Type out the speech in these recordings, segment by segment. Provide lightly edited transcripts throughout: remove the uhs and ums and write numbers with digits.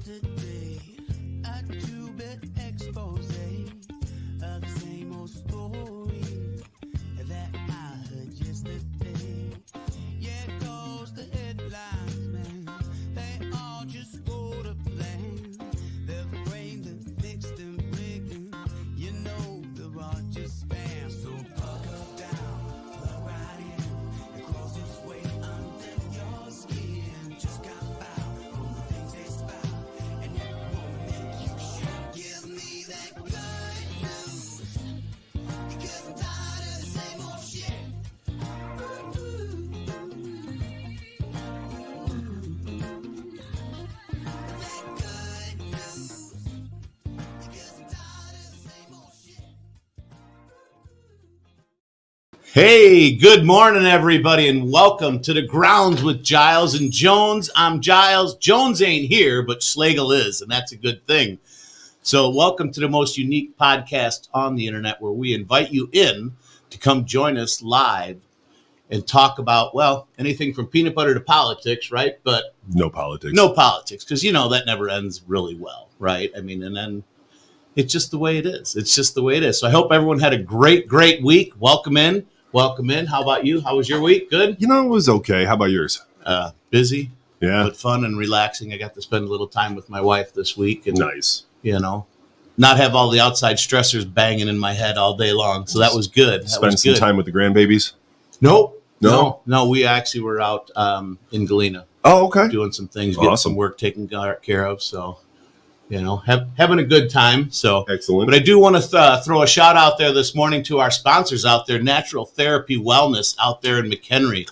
today. A two-bit expose of the same old story that I heard yesterday. Yeah, it goes the headlines, man. They all just go to plan. They're framed and fixed and rigged. You know they're all just spam. So buckle down, plug right in, and close its way under your skin. Just got bound from the things they spout, and it won't make you shout. Give me that good news, because I'm tired of the same old shit. That good news, because I'm tired of the same old shit. Hey, good morning, everybody, and welcome to the Grounds with Giles and Jones. I'm Giles. Jones ain't here, but Slagle is, and that's a good thing. So welcome to the most unique podcast on the internet, where we invite you in to come join us live and talk about, well, anything from peanut butter to politics, right? But No politics. no politics, because, you know, that never ends really well, right? I mean, and then it's just the way it is. It's just the way it is. So I hope everyone had a great week. Welcome in. Welcome in. How about you? How was your week? Good? You know, it was okay. How about yours? Busy, Yeah. but fun and relaxing. I got to spend a little time with my wife this week and, Nice. you know, not have all the outside stressors banging in my head all day long. So that was good. That Spend was some good. time with the grandbabies. Nope. No? No, we actually were out in Galena Oh, okay. doing some things, getting Awesome. some work taken care of. So, you know, having a good time. So, Excellent. but I do want to throw a shout out there this morning to our sponsors out there, Natural Therapy Wellness out there in McHenry.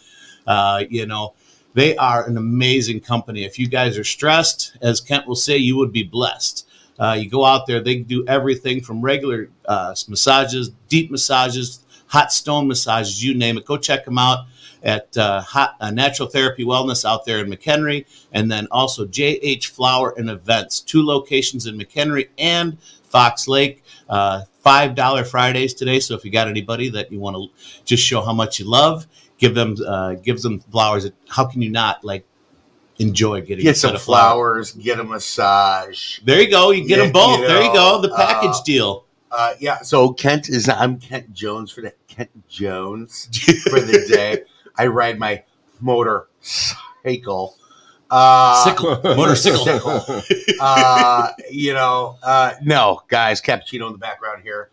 You know, they are an amazing company. If you guys are stressed, as Kent will say, you would be blessed. You go out there, they do everything from regular massages, deep massages, hot stone massages, you name it. Go check them out at Natural Therapy Wellness out there in McHenry, and then also JH Flower and Events, 2 locations in McHenry and Fox Lake. $5 Fridays today, so if you got anybody that you want to just show how much you love, give them flowers. How can you not enjoy getting Get a set some of flowers? flowers, get a massage. There you go. You get Yeah, them both. you There you know, go. The package deal. Yeah, so I'm Kent Jones for the Kent Jones for the day. I ride my motorcycle. Motorcycle. No, guys, Cappuccino in the background here.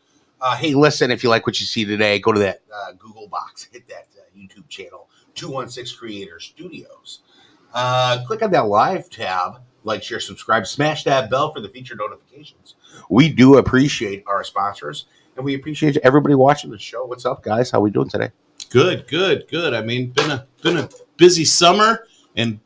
Hey, listen, if you like what you see today, go to that Google box, hit that YouTube channel, 216 Creator Studios. Click on that live tab, like, share, subscribe, smash that bell for the feature notifications. We do appreciate our sponsors, and we appreciate everybody watching the show. What's up, guys? How we doing today? Good. I mean, been a busy summer, and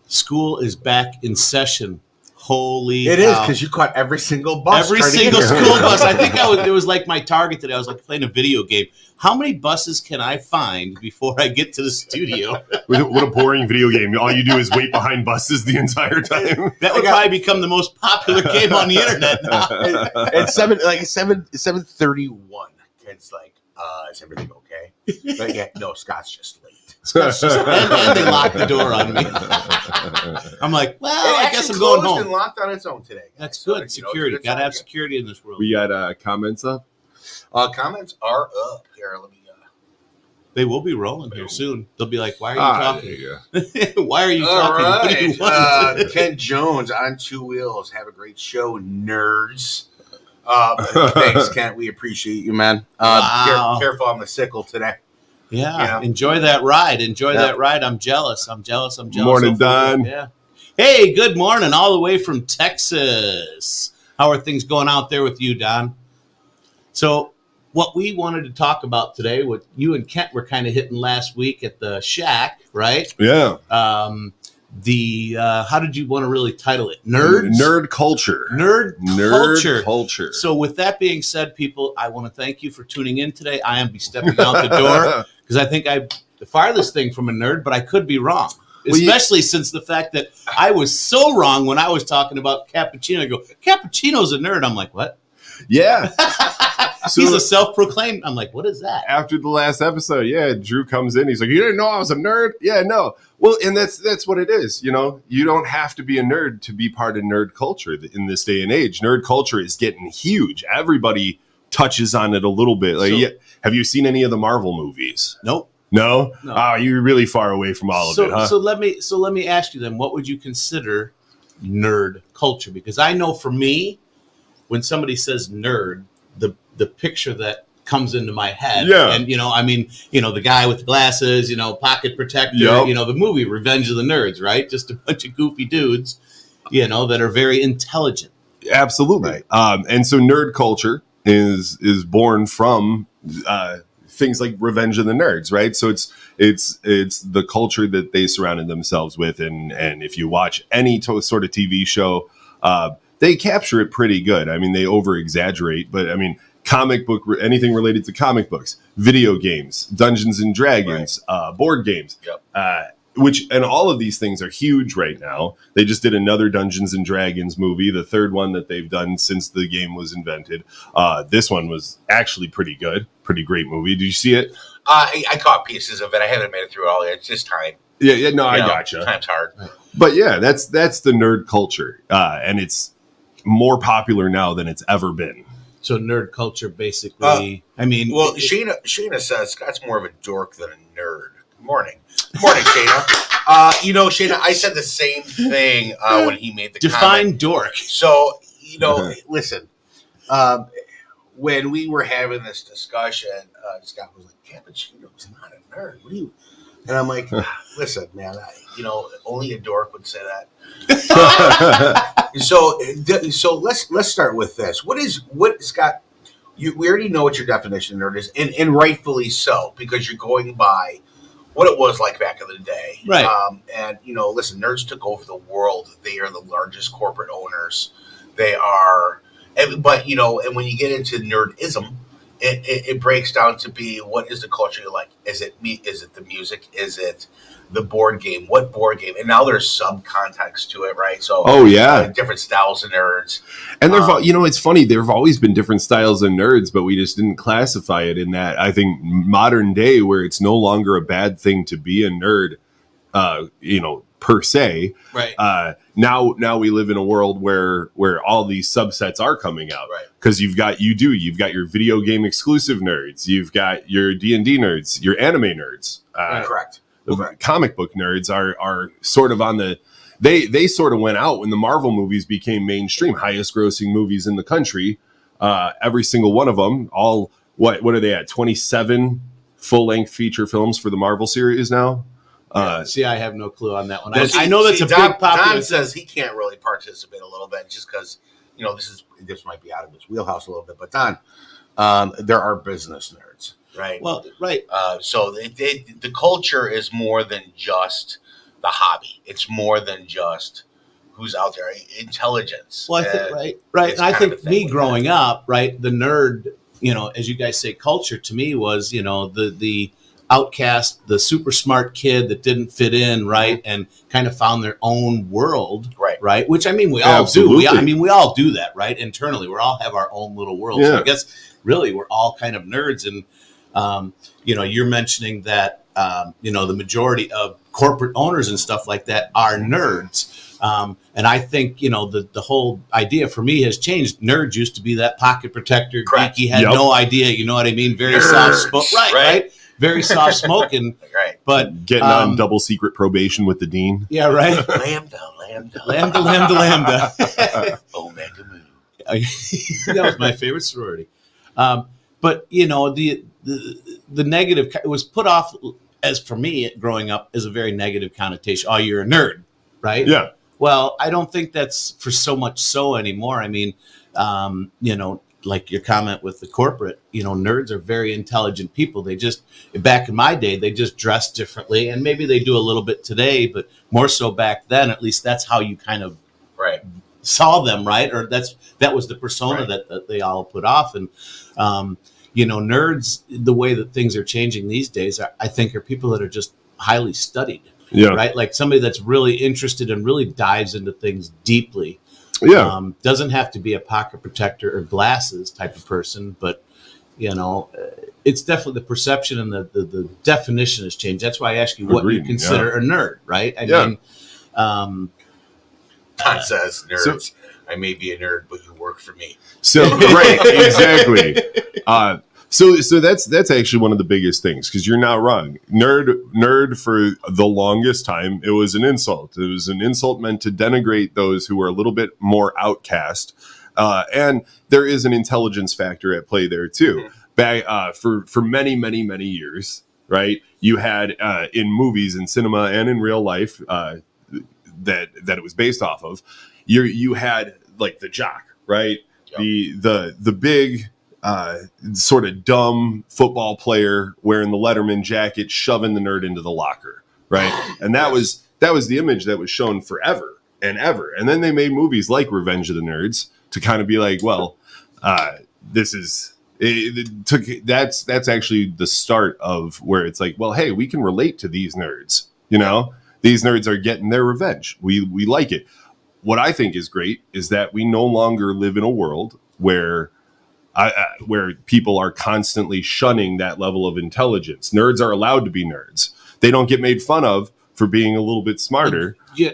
school is back in session. Holy It is, cow. because you caught every single bus. Every trying to get single here. school bus. I think it was like my target today. I was like playing a video game. How many buses can I find before I get to the studio? What a boring video game. All you do is wait behind buses the entire time. That would probably become the most popular game on the internet now. It's 7:31. It's like, is everything okay? But yeah, no, Scott's just late. and they locked the door on me. I'm like, well, I guess I'm going home. And locked on its own today. That's So, good. Security. Got to have security in this world. We got comments up. Comments are up here. Let me. They will be rolling here soon. They'll be like, why are you There you go. talking? Why are you All talking? What do you right, want? Ken Jones on 2 wheels. Have a great show, nerds. Thanks, Kent. We appreciate you, man. Wow. Careful on the sickle today. Yeah, enjoy that ride. That ride. I'm jealous. Morning, Don. Yeah. Hey, good morning, all the way from Texas. How are things going out there with you, Don? So, what we wanted to talk about today, what you and Kent were kind of hitting last week at the Shack, right? Yeah. How did you want to really title it? Nerds? Nerd culture. Nerd culture. culture. So with that being said, people, I want to thank you for tuning in today. I am stepping out the door because I think I'm the farthest thing from a nerd, but I could be wrong. Especially since the fact that I was so wrong when I was talking about Cappuccino. I go, Cappuccino's a nerd. I'm like, what? Yeah. He's a self-proclaimed. I'm like, what is that? After the last episode, Drew comes in. He's like, you didn't know I was a nerd? Yeah, no. Well, and that's what it is. You know, you don't have to be a nerd to be part of nerd culture in this day and age. Nerd culture is getting huge. Everybody touches on it a little bit. Like, have you seen any of the Marvel movies? Nope. No? Oh, you're really far away from all of it, huh? So let me ask you then, what would you consider nerd culture? Because I know for me, when somebody says nerd, the picture that comes into my head, and the guy with the glasses, pocket protector, the movie Revenge of the Nerds, right? Just a bunch of goofy dudes, that are very intelligent. Absolutely. Right. And so nerd culture is born from things like Revenge of the Nerds, right? So it's the culture that they surrounded themselves with, and if you watch any sort of TV show, they capture it pretty good. I mean, they over exaggerate, but I mean, comic book, anything related to comic books, video games, Dungeons and Dragons, board games, and all of these things are huge right now. They just did another Dungeons and Dragons movie, the third one that they've done since the game was invented. This one was actually pretty good, pretty great movie. Did you see it? I caught pieces of it. I haven't made it through all yet. It's just time. Yeah, no, I gotcha. Time's hard. But yeah, that's the nerd culture, and it's more popular now than it's ever been. So nerd culture, basically. Shayna says Scott's more of a dork than a nerd. Good morning, Shayna. Shayna, I said the same thing when he made the define comment. Dork. So listen. When we were having this discussion, Scott was like, "Cappuccino's not a nerd. What do you?" And I'm like, "Listen, man. Only a dork would say that." So let's start with this. What Scott? We already know what your definition of nerd is, and rightfully so, because you're going by what it was like back in the day, right? Listen, nerds took over the world. They are the largest corporate owners. They are, and when you get into nerdism, it breaks down to be, what is the culture you like? Is it me? Is it the music? Is it the board game? What board game? And now there's some context to it, right? So, different styles of nerds. And it's funny. There have always been different styles of nerds, but we just didn't classify it in that. I think modern day, where it's no longer a bad thing to be a nerd, per se. Right. Now we live in a world where all these subsets are coming out. Right. Because you've got your video game exclusive nerds, you've got your D&D nerds, your anime nerds. Correct. The comic book nerds are sort of on the. They sort of went out when the Marvel movies became mainstream, highest grossing movies in the country. Every single one of them, all what are they at? 27 full length feature films for the Marvel series now. See, I have no clue on that one. I know that's a big popular. Don says he can't really participate a little bit just because this might be out of his wheelhouse a little bit. But Don, there are business nerds, right? Well, right. So the culture is more than just the hobby. It's more than just who's out there. Intelligence. Well, I think right. And I think me growing up, right, the nerd, as you guys say, culture to me was, the outcast, the super smart kid that didn't fit in, right, and kind of found their own world, right. Which we all do. We all do that, right? Internally, we all have our own little world. Yeah. So I guess really we're all kind of nerds, and you're mentioning that the majority of corporate owners and stuff like that are nerds. And I think, the whole idea for me has changed. Nerds used to be that pocket protector, geeky, had no idea, you know what I mean? Very soft spoken, right? Very soft spoken, right? But getting on double secret probation with the dean. Yeah, right. Lambda. Omega Mu. That was my favorite sorority. But the negative, it was put off as, for me growing up, as a very negative connotation. Oh, you're a nerd, right? Yeah. Well, I don't think that's for so much so anymore. I mean, like your comment with the corporate, nerds are very intelligent people. They just, back in my day, they just dressed differently, and maybe they do a little bit today, but more so back then. At least that's how you kind of saw them, right? Or that was the persona that they all put off. And nerds, the way that things are changing these days, I think are people that are just highly studied, right? Like somebody that's really interested and really dives into things deeply. Yeah. Doesn't have to be a pocket protector or glasses type of person, but it's definitely the perception and the definition has changed. That's why I ask you what you consider a nerd, right? I mean, Todd says nerds. I may be a nerd, but you work for me. So right, exactly. So that's actually one of the biggest things, because you're not wrong. Nerd for the longest time, it was an insult. It was an insult meant to denigrate those who were a little bit more outcast. And there is an intelligence factor at play there too. Back for many, many, many years, right? You had in movies, in cinema, and in real life that it was based off of. You had like the jock, right? Yep. The big sort of dumb football player wearing the Letterman jacket, shoving the nerd into the locker, right? And that was the image that was shown forever and ever. And then they made movies like Revenge of the Nerds to kind of be like, well, this is. That's actually the start of where it's like, well, hey, we can relate to these nerds. These nerds are getting their revenge. We like it. What I think is great is that we no longer live in a world where people are constantly shunning that level of intelligence. Nerds are allowed to be nerds. They don't get made fun of for being a little bit smarter. Yeah,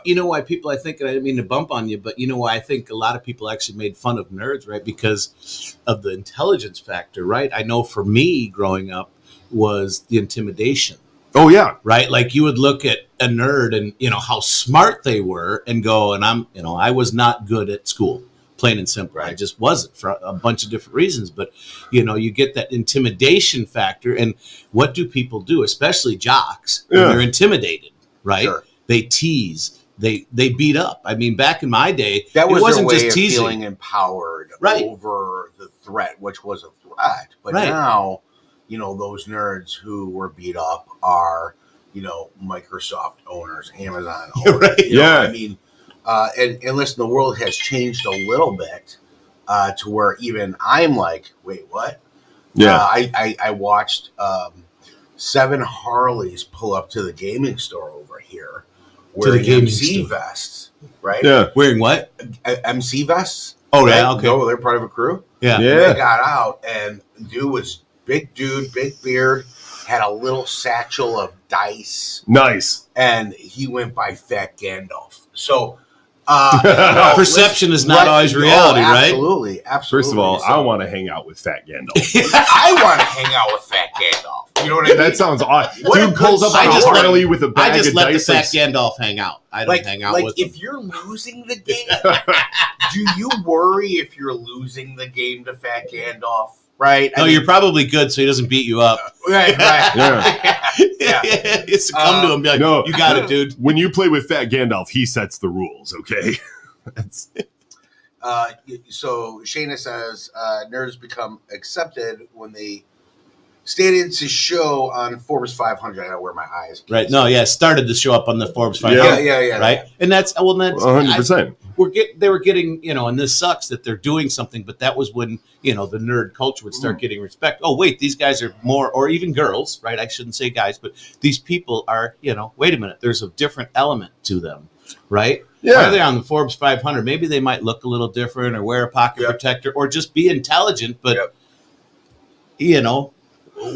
you know why people, I think, and I didn't mean to bump on you, but you know why I think a lot of people actually made fun of nerds, right? Because of the intelligence factor, right? I know for me growing up was the intimidation. Oh, yeah. Right? Like you would look at a nerd and, how smart they were and go, and I was not good at school, plain and simple. Right. I just wasn't for a bunch of different reasons. But, you get that intimidation factor. And what do people do, especially jocks, when they're intimidated, right? Sure. They tease. They beat up. I mean, back in my day, it wasn't just of teasing. Feeling empowered over the threat, which was a threat. But now, those nerds who were beat up are, Microsoft owners, Amazon owners. Right. I mean, and listen, the world has changed a little bit to where even I'm like, wait, what? Yeah. I watched 7 Harleys pull up to the gaming store over here wearing MC vests, right? Yeah. Wearing what? MC vests. Oh, yeah. Okay. No, they're part of a crew. Yeah. They got out, and dude was big beard, had a little satchel of dice. Nice. And he went by Fat Gandalf. So perception is not always reality, right? Absolutely. First of all, I want to hang out with Fat Gandalf. I want to hang out with Fat Gandalf. You know what I mean? That sounds odd. Dude pulls up on Harley with a bag of dice. I just let the Fat Gandalf hang out. I don't hang out with him. If you're losing the game, do you worry if you're losing the game to Fat Gandalf? Right? No, you're probably good, so he doesn't beat you up. Right. Yeah. It's to come to him and be like, no, you got it, dude. When you play with Fat Gandalf, he sets the rules, okay? So Shayna says nerds become accepted when they stated to show on Forbes 500. I gotta wear my eyes. Right. No, started to show up on the Forbes 500. Yeah. Right. And that's 100%. They were getting, and this sucks that they're doing something, but that was when, the nerd culture would start getting respect. Oh, wait, these guys are more, or even girls, right? I shouldn't say guys, but these people are, wait a minute, there's a different element to them, right? Yeah. Why are they on the Forbes 500? Maybe they might look a little different or wear a pocket protector or just be intelligent, but,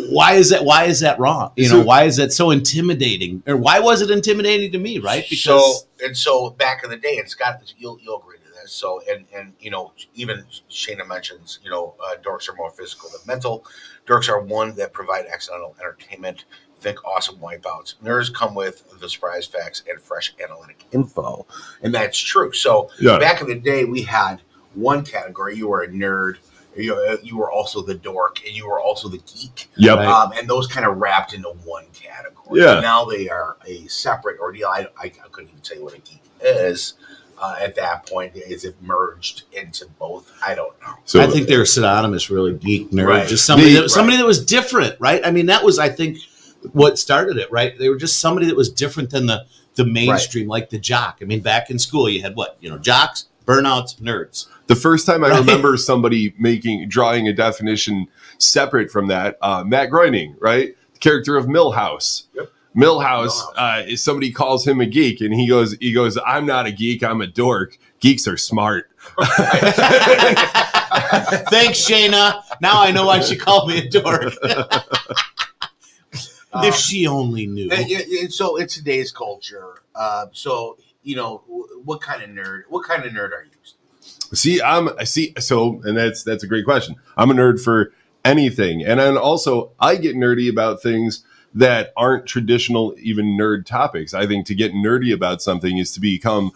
why is that wrong? Why is that so intimidating? Or why was it intimidating to me, right? Because so back in the day, and Scott, you'll agree to this. So and even Shayna mentions, dorks are more physical than mental. Dorks are one that provide accidental entertainment. Think awesome wipeouts. Nerds come with the surprise facts and fresh analytic info, and that's true. So back in the day, we had one category. You were a nerd. You were also the dork, and you were also the geek. Yep. And those kind of wrapped into one category. Yeah. Now they are a separate ordeal. I couldn't even tell you what a geek is at that point. Is it merged into both? I don't know. So I think they were synonymous, really, geek, nerd. Right. Just somebody that was different, right? I mean, that was, I think, what started it, right? They were just somebody that was different than the mainstream, like the jock. I mean, back in school, you had what? Jocks, burnouts, nerds. The first time I remember somebody drawing a definition separate from that, Matt Groening, right? The character of Milhouse. Yep. Milhouse is somebody calls him a geek, and he goes, I'm not a geek, I'm a dork. Geeks are smart. Thanks, Shayna. Now I know why she called me a dork. If she only knew. So in today's culture, so what kind of nerd are you? And that's a great question. I'm a nerd for anything, and then also I get nerdy about things that aren't traditional, even nerd topics. I think to get nerdy about something is to become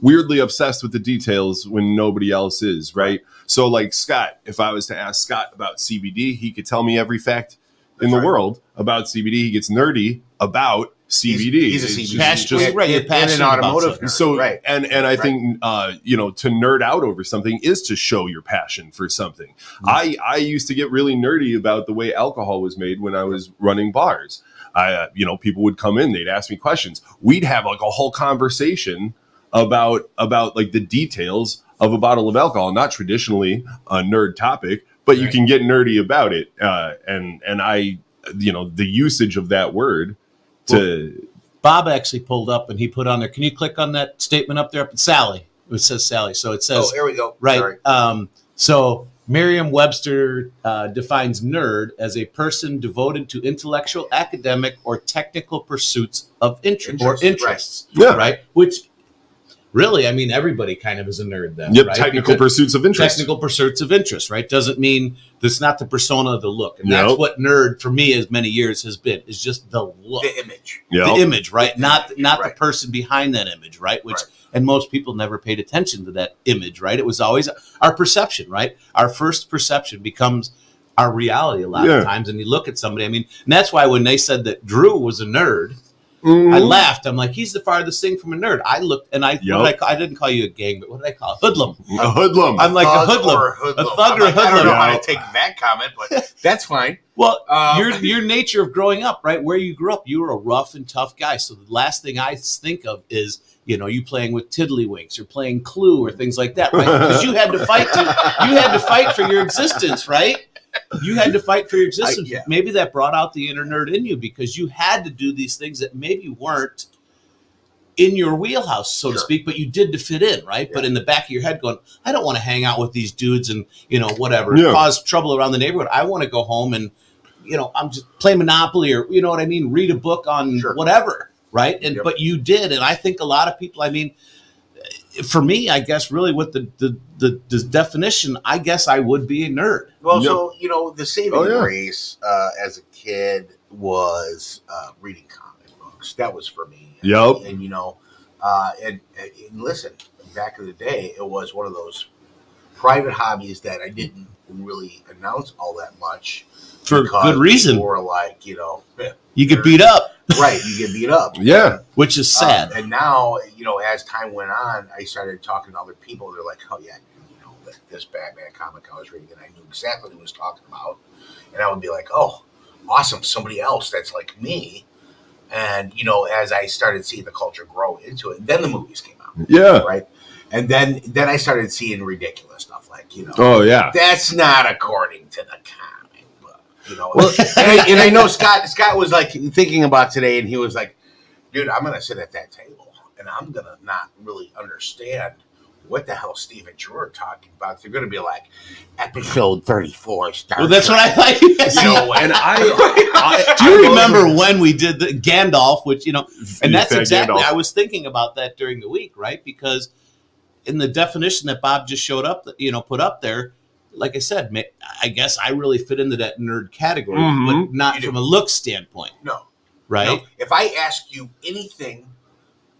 weirdly obsessed with the details when nobody else is, right? So like Scott, if I was to ask Scott about CBD, he could tell me every fact in the world about CBD. He gets nerdy about CBD. He's a CBD passionate, right? You're passionate an about automotive something. nerd, So right. and I think to nerd out over something is to show your passion for something. I used to get really nerdy about the way alcohol was made when I was running bars. People would come in, they'd ask me questions. We'd have like a whole conversation about like the details of a bottle of alcohol, not traditionally a nerd topic, but you can get nerdy about it. And I, the usage of that word to Bob actually pulled up and he put on there. Can you click on that statement up there? Sally. It says Sally. So it says. Oh, here we go. Right. Sorry. So Merriam-Webster defines nerd as a person devoted to intellectual, academic, or technical pursuits of interests. Yeah. Right. Which really, I mean, everybody kind of is a nerd then. Yep, right? technical pursuits of interest. Technical pursuits of interest, right? Doesn't mean that's not the persona of the look. And that's Nope. what nerd for me as many years has been, is just the look. The image. Yep. The image, right? Not the Right. person behind that image, right? Which Right. and most people never paid attention to that image, right? It was always our perception, right? Our first perception becomes our reality a lot of times. And you look at somebody, I mean, and that's why when they said that Drew was a nerd, I laughed. I'm like, he's the farthest thing from a nerd. I looked and I didn't call you a gang, but what did I call it? Hoodlum. A hoodlum. I'm like Thug a hoodlum. or hoodlum. A thug or a I don't hoodlum. know how to take that comment, but that's fine. Well, your nature of growing up, right? Where you grew up, you were a rough and tough guy. So the last thing I think of is, you playing with tiddlywinks or playing Clue or things like that, right? Because you had to fight for your existence, right? You had to fight for your existence. Maybe that brought out the inner nerd in you because you had to do these things that maybe weren't in your wheelhouse, so to speak, but you did to fit in, right? Yeah. But in the back of your head going, I don't want to hang out with these dudes and, cause trouble around the neighborhood. I want to go home and, I'm just play Monopoly or, you know what I mean? Read a book on whatever, right? And but you did. And I think a lot of people, I mean, for me, I guess really with the definition, I guess I would be a nerd. Well, so, the saving grace as a kid was reading comic books. That was for me. Yep. And listen, back in the day, it was one of those private hobbies that I didn't really announce all that much. For good reason. Or like, you get beat up. Right, you get beat up. Yeah. Which is sad. And now, as time went on, I started talking to other people. They're like, oh, yeah, this Batman comic I was reading, and I knew exactly what he was talking about. And I would be like, oh, awesome, somebody else that's like me. And, as I started seeing the culture grow into it, then the movies came out. Yeah. Right? And then I started seeing ridiculous stuff like, oh, yeah. That's not according to the comic book. Well, and I know Scott was like thinking about today, and he was like, dude, I'm going to sit at that table, and I'm going to not really understand what the hell Steve and Drew are talking about. They're going to be like, episode 34 starts. Well, that's what I like. And I do you remember when we did the Gandalf, which, and that's exactly, Gandalf. I was thinking about that during the week, right? Because in the definition that Bob just showed up, put up there, like I said, I guess I really fit into that nerd category, but not from a look standpoint. No. Right? No. If I asked you anything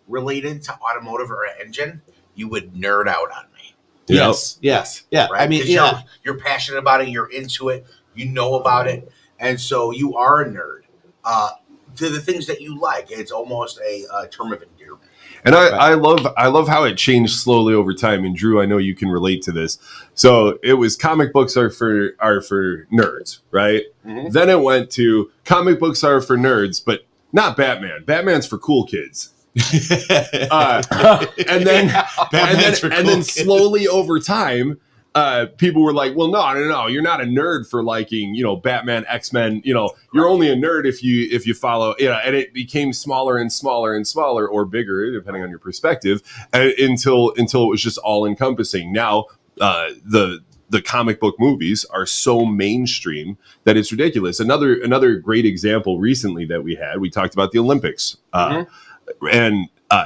related to automotive or engine, you would nerd out on me. Yes. Yeah. Right? I mean, you're passionate about it. You're into it. You know about it. And so you are a nerd to the things that you like. It's almost a term of endearment. And I love how it changed slowly over time. And Drew, I know you can relate to this. So it was comic books are for nerds, right? Mm-hmm. Then it went to comic books are for nerds, but not Batman. Batman's for cool kids. And then slowly over time, people were like, well, no, you're not a nerd for liking, Batman, X-Men, you're only a nerd if you follow, and it became smaller and smaller and smaller or bigger, depending on your perspective, until it was just all encompassing. Now, the comic book movies are so mainstream that it's ridiculous. Another great example recently that we talked about the Olympics, and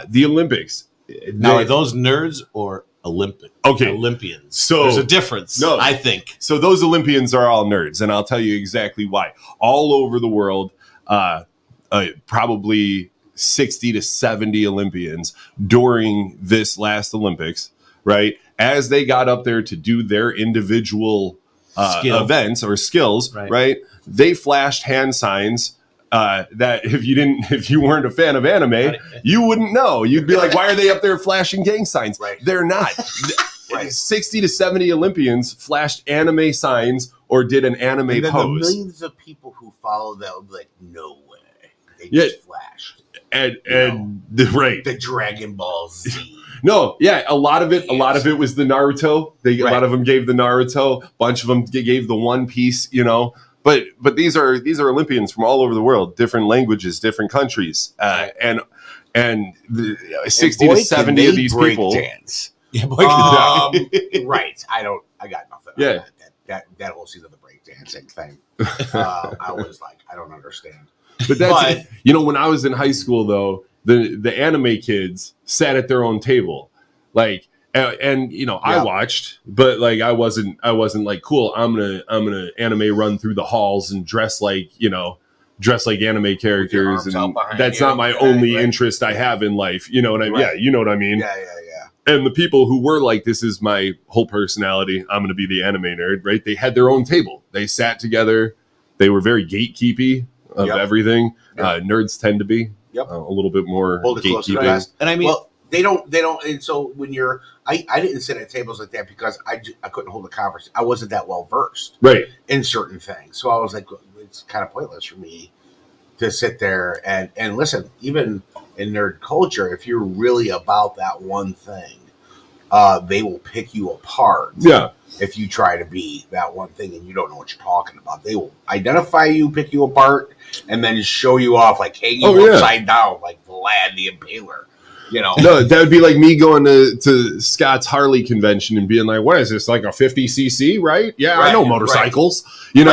the Olympics. Now, are those nerds or Olympians? So there's a difference, no, I think. So those Olympians are all nerds, and I'll tell you exactly why. All over the world, probably 60 to 70 Olympians during this last Olympics, right? As they got up there to do their individual events or skills, right? They flashed hand signs that if you weren't a fan of anime, you wouldn't know. You'd be like, why are they up there flashing gang signs? Right. They're not. 60 to 70 Olympians flashed anime signs or did an anime and then pose. The millions of people who follow that would be like, no way. They just flashed. And right. The Dragon Ball Z. No, yeah, a lot of it was the Naruto. A lot of them gave the Naruto. A bunch of them gave the One Piece. But these are Olympians from all over the world, different languages, different countries, and 60 to 70 of these people dance. Yeah, right. I got nothing. Yeah, that whole season of the breakdancing thing. I was like, I don't understand. But that's when I was in high school though. The anime kids sat at their own table, like, and I watched, but like I wasn't like, cool, I'm gonna anime run through the halls and dress like anime characters, and that's not my only interest I have in life. You know what I mean? Yeah, you know what I mean? Yeah. And the people who were like, this is my whole personality, I'm gonna be the anime nerd, right? They had their own table. They sat together. They were very gatekeepy of everything. Nerds tend to be. Yep. A little bit more gatekeeping. And I mean, well, they don't. And so when I didn't sit at tables like that because I couldn't hold a conversation. I wasn't that well versed, in certain things. So I was like, it's kind of pointless for me to sit there and listen. Even in nerd culture, if you're really about that one thing, they will pick you apart. Yeah. If you try to be that one thing and you don't know what you're talking about, they will identify you, pick you apart, and then show you off like hanging upside down, like Vlad the Impaler. No, that would be like me going to Scott's Harley convention and being like, "What is this? Like a 50cc, right? Yeah, I know motorcycles." And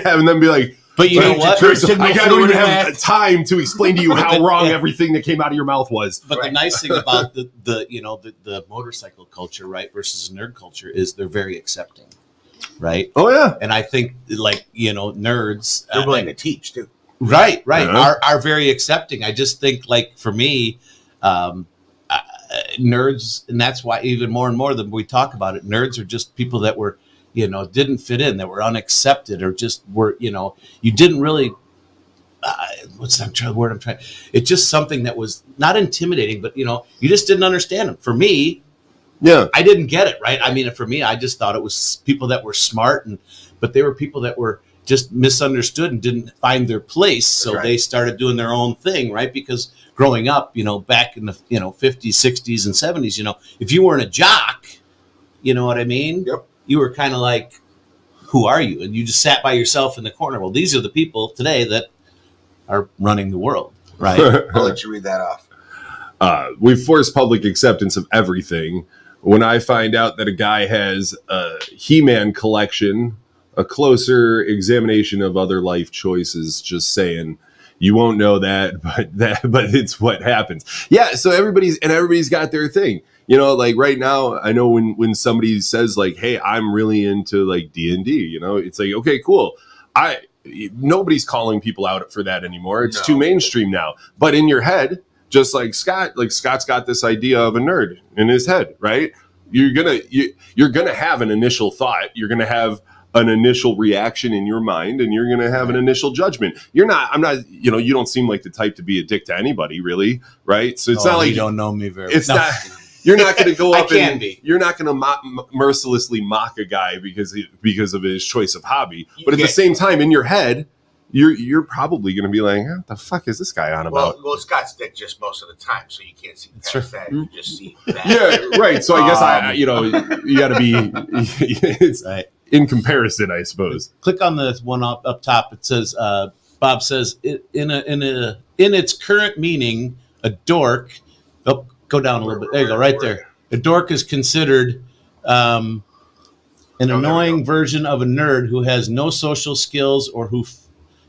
having them be like, "But you know what? I don't even have time to explain to you how wrong everything that came out of your mouth was." But the nice thing about the motorcycle culture, right, versus nerd culture is they're very accepting, right? Oh yeah, and I think nerds they're willing to teach too. Right, are very accepting. I just think like for me. Nerds, and that's why even more and more that we talk about it, nerds are just people that were, didn't fit in, that were unaccepted, or just were, you didn't really. What's the word I'm trying? It's just something that was not intimidating, but you just didn't understand them. For me, I didn't get it, right? I mean, for me, I just thought it was people that were smart, but they were people that were just misunderstood and didn't find their place, so they started doing their own thing, right? Because growing up, back in the 50s, 60s, and 70s, if you weren't a jock, you know what I mean? Yep. You were kind of like, who are you? And you just sat by yourself in the corner. Well, these are the people today that are running the world, right? I'll let you read that off. We've forced public acceptance of everything. When I find out that a guy has a He-Man collection, a closer examination of other life choices, just saying. You won't know that, but it's what happens. Yeah, so everybody's got their thing. Like right now, I know when somebody says like, "Hey, I'm really into like D&D," it's like, okay, cool. Nobody's calling people out for that anymore. It's too mainstream now. But in your head, just like Scott's got this idea of a nerd in his head, right? You're gonna have an initial thought. You're gonna have an initial reaction in your mind, and you're going to have an initial judgment. You don't seem like the type to be a dick to anybody, really, right? So it's not like you don't know me very. It's not. You're not going to go up you're not going to mercilessly mock a guy because of his choice of hobby. But at the same time, in your head, you're probably going to be like, what the fuck is this guy on about? Well, Scott's dick just most of the time, so you can't see past that. You just see that. Yeah, right. So I guess you got to be. It's in comparison, I suppose. Click on the one up top. It says, Bob says, in its current meaning, a dork. Oh, go down a little bit. There you go, right there. A dork is considered An annoying version of a nerd who has no social skills or who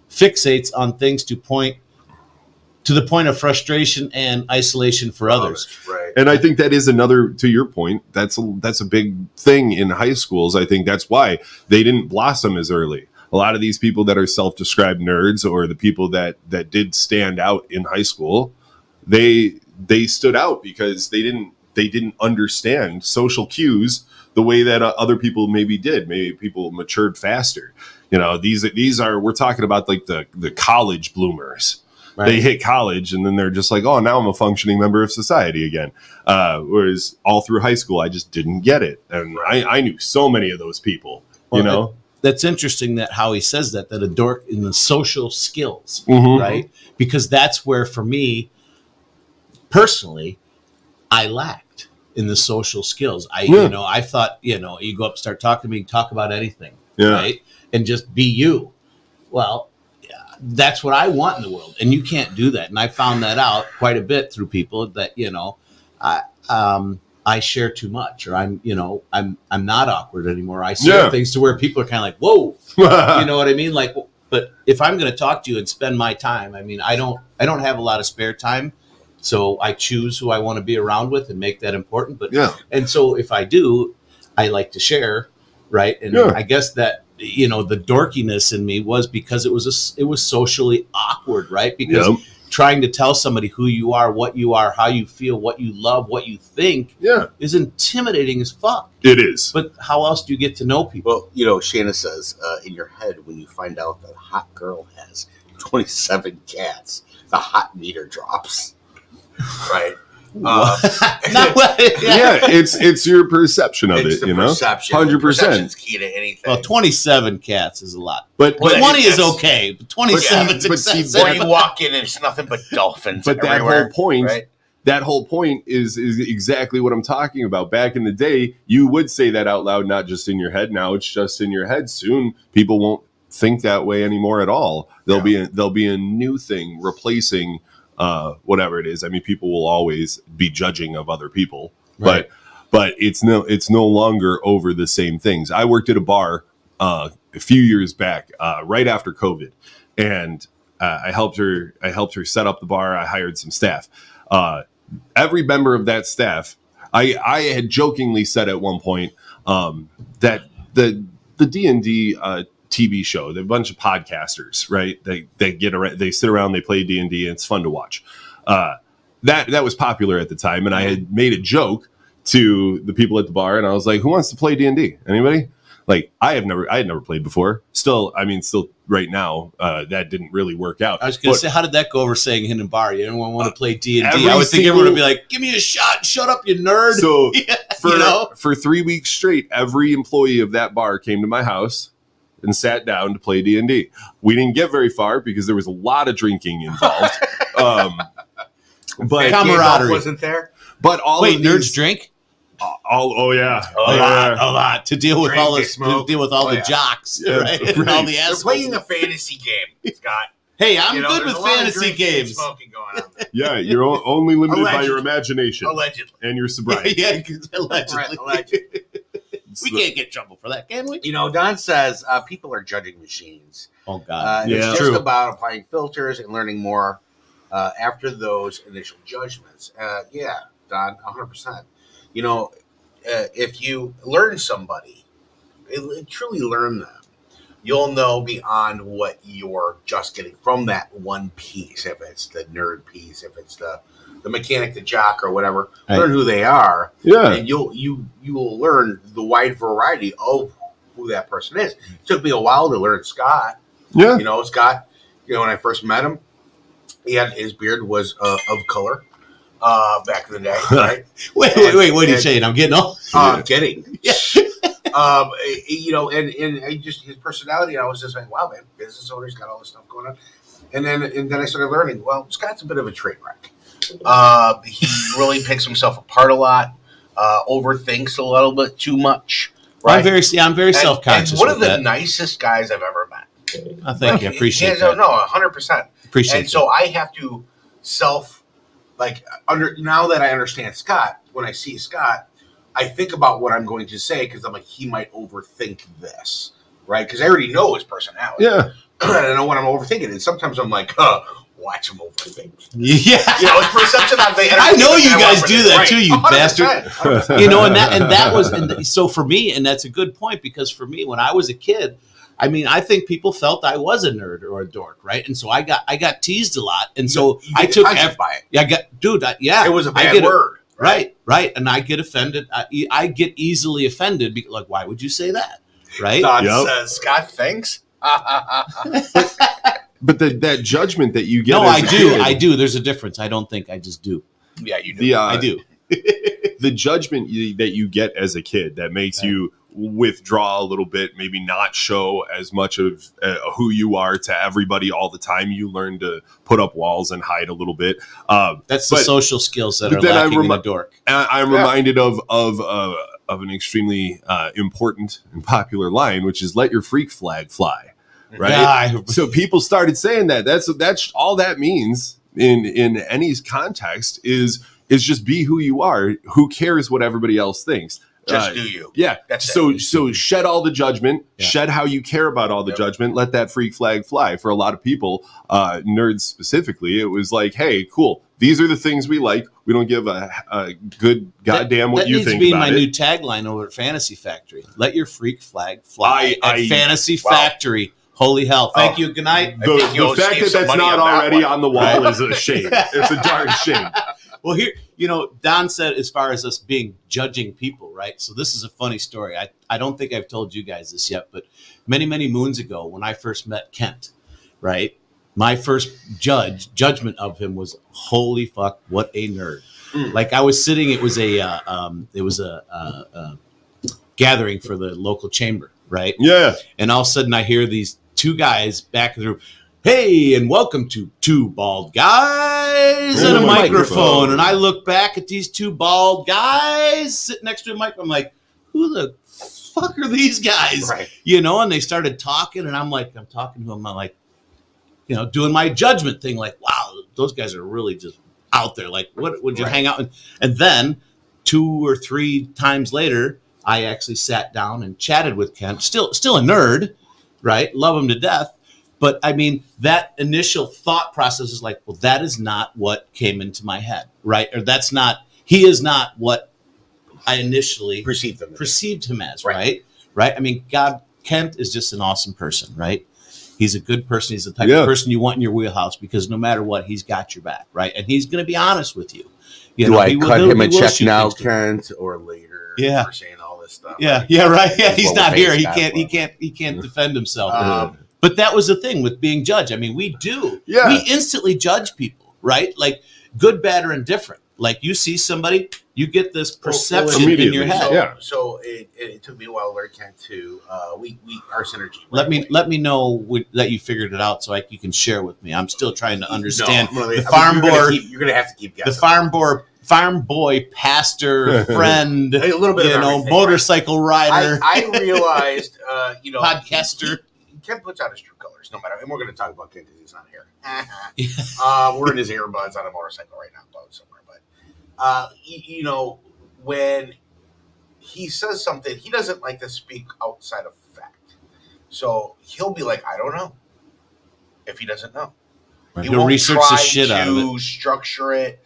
fixates on things to the point of frustration and isolation for others. Right. And I think that is another, to your point, that's a big thing in high schools. I think that's why they didn't blossom as early. A lot of these people that are self-described nerds, or the people that did stand out in high school, they stood out because they didn't understand social cues the way that other people maybe did. Maybe people matured faster. You know, these are, we're talking about like the college bloomers. Right. They hit college and then they're just like, oh, now I'm a functioning member of society again. Whereas all through high school, I just didn't get it. And I knew so many of those people, you know? That's interesting that how he says that a dork in the social skills, right? Because that's where, for me, personally, I lacked in the social skills. I thought, you go up, start talking to me, talk about anything, right? And just be you. Well, that's what I want in the world, and you can't do that. And I found that out quite a bit through people that I share too much, or I'm not awkward anymore. I share things to where people are kind of like, whoa, you know what I mean? Like, but if I'm going to talk to you and spend my time, I mean, I don't have a lot of spare time, so I choose who I want to be around with and make that important. But and so if I do, I like to share, right? And I guess that. The dorkiness in me was because it was socially awkward, right? Because trying to tell somebody who you are, how you feel, what you love, what you think is intimidating as fuck. It is. But how else do you get to know people? Well, Shanna says, in your head, when you find out that a hot girl has 27 cats, the hot meter drops, right? It's your perception of it, perception. 100%. Perception's key to anything. Well, 27 cats is a lot, but 20 is okay. But 27 is excessive. When you walk in, and it's nothing but dolphins. But everywhere, that whole point is exactly what I'm talking about. Back in the day, you would say that out loud, not just in your head. Now it's just in your head. Soon, people won't think that way anymore at all. There'll be a new thing replacing. Whatever it is. I mean, people will always be judging of other people, but it's no longer over the same things. I worked at a bar a few years back, right after COVID, and I helped her set up the bar. I hired some staff. Every member of that staff, I had jokingly said at one point that the D&D TV show, they're a bunch of podcasters, right? They sit around, they play D&D, and it's fun to watch. That was popular at the time, and I had made a joke to the people at the bar, and I was like, "Who wants to play D&D? Anybody?" Like, I had never played before. Still right now, that didn't really work out. I was going to say, how did that go over saying in a bar? You didn't want to play D&D. I would think everyone would be like, "Give me a shot, shut up, you nerd." So for 3 weeks straight, every employee of that bar came to my house and sat down to play D&D. We didn't get very far because there was a lot of drinking involved. But camaraderie wasn't there. But nerds drink. A lot to deal with the jocks, right? And all the assholes. They're playing a fantasy game, Scott. Hey, I'm good with fantasy games. Smoking going on there. Yeah, you're only limited by your imagination, allegedly, and your sobriety. Allegedly. We can't get in trouble for that, can we? Don says people are judging machines. Oh, God. It's just about applying filters and learning more after those initial judgments. Don, 100%. If you learn somebody, truly learn them, you'll know beyond what you're just getting from that one piece. If it's the nerd piece, if it's the mechanic, the jock, or whatever, learn who they are. Yeah, and you will learn the wide variety of who that person is. It took me a while to learn Scott. Yeah, Scott. When I first met him, his beard was of color. Back in the day, right? wait, what are you saying? I'm getting old. I'm kidding. Yeah. And just his personality, I was just like, wow, man, business owner's got all this stuff going on. And then I started learning, well, Scott's a bit of a train wreck. He really picks himself apart a lot, overthinks a little bit too much. Right? I'm very self-conscious. And one of the nicest guys I've ever met. Thank you. I appreciate that. No, 100%. Appreciate and so I have to now that I understand Scott, when I see Scott, I think about what I'm going to say because I'm like, he might overthink this, right? Because I already know his personality. Yeah. I know when I'm overthinking, and sometimes I'm like, watch him overthink. Yeah, It's perception of the. I know you guys do that too, you 100%, bastard. 100%. And that was so for me, and that's a good point because for me, when I was a kid, I mean, I think people felt I was a nerd or a dork, right? And so I got teased a lot, and so I took by it. Yeah, it was a bad word, right? And I get offended. I get easily offended. Like, why would you say that, right? Don says Scott thinks. But that judgment that you get. No, I do. There's a difference. I don't think I just do. Yeah, you do. I do. The judgment that you get as a kid that makes you withdraw a little bit, maybe not show as much of who you are to everybody all the time. You learn to put up walls and hide a little bit. That's the social skills that are lacking in a dork. I'm reminded of an extremely important and popular line, which is "Let your freak flag fly." Right. Yeah, so people started saying that. That's all that means in any context is just be who you are. Who cares what everybody else thinks? Just do you. Yeah. That's so it. So shed all the judgment, Yeah. shed how you care about all the judgment, let that freak flag fly. For a lot of people, nerds specifically, it was like, hey, cool. These are the things we like. We don't give a good goddamn what you think about it. That needs to be my new tagline over at Fantasy Factory. Let your freak flag fly at Fantasy Factory. Holy hell. Thank you. Good night. The fact that that's not already on the wall is a shame. It's a darn shame. Well, here, Don said as far as us being judging people, right? So this is a funny story. I don't think I've told you guys this yet, but many, many moons ago when I first met Kent, right? My first judgment of him was, holy fuck, what a nerd. Like I was sitting, it was a gathering for the local chamber, right? Yeah. And all of a sudden I hear these two guys back in the room. Hey, and welcome to Two Bald Guys and a microphone. And I look back at these two bald guys sitting next to a microphone. I'm like, who the fuck are these guys? Right. And they started talking, and I'm talking to them. I'm like, doing my judgment thing. Like, wow, those guys are really just out there. Like, what would you hang out? And then 2 or 3 times later, I actually sat down and chatted with Kent. Still a nerd, right? Love him to death. But I mean, that initial thought process is like, well, that is not what came into my head, right? Or he is not what I initially perceived him as, right? Right? I mean, Kent is just an awesome person, right? He's a good person. He's the type of person you want in your wheelhouse because no matter what, he's got your back, right? And he's going to be honest with you. Do I cut him a check now, Kent, or later? Yeah. For saying all this stuff. Yeah, right. Yeah, he's not here. He can't defend himself. But that was the thing with being judged. I mean, we do. Yeah. We instantly judge people, right? Like good, bad, or indifferent. Like you see somebody, you get this perception in your head. So it took me a while to learn Kent too. Our synergy. Let me know that you figured it out so you can share with me. I'm still trying to understand the farm board. You're gonna have to keep guessing. The farm boy, pastor, friend, a little bit of motorcycle rider. I realized, podcaster. Kent puts out his true colors, no matter. And we're going to talk about Kent because he's not here. We're in his earbuds on a motorcycle right now, somewhere. But when he says something, he doesn't like to speak outside of fact. So he'll be like, "I don't know." If he doesn't know, he'll research the shit out of it. Structure it.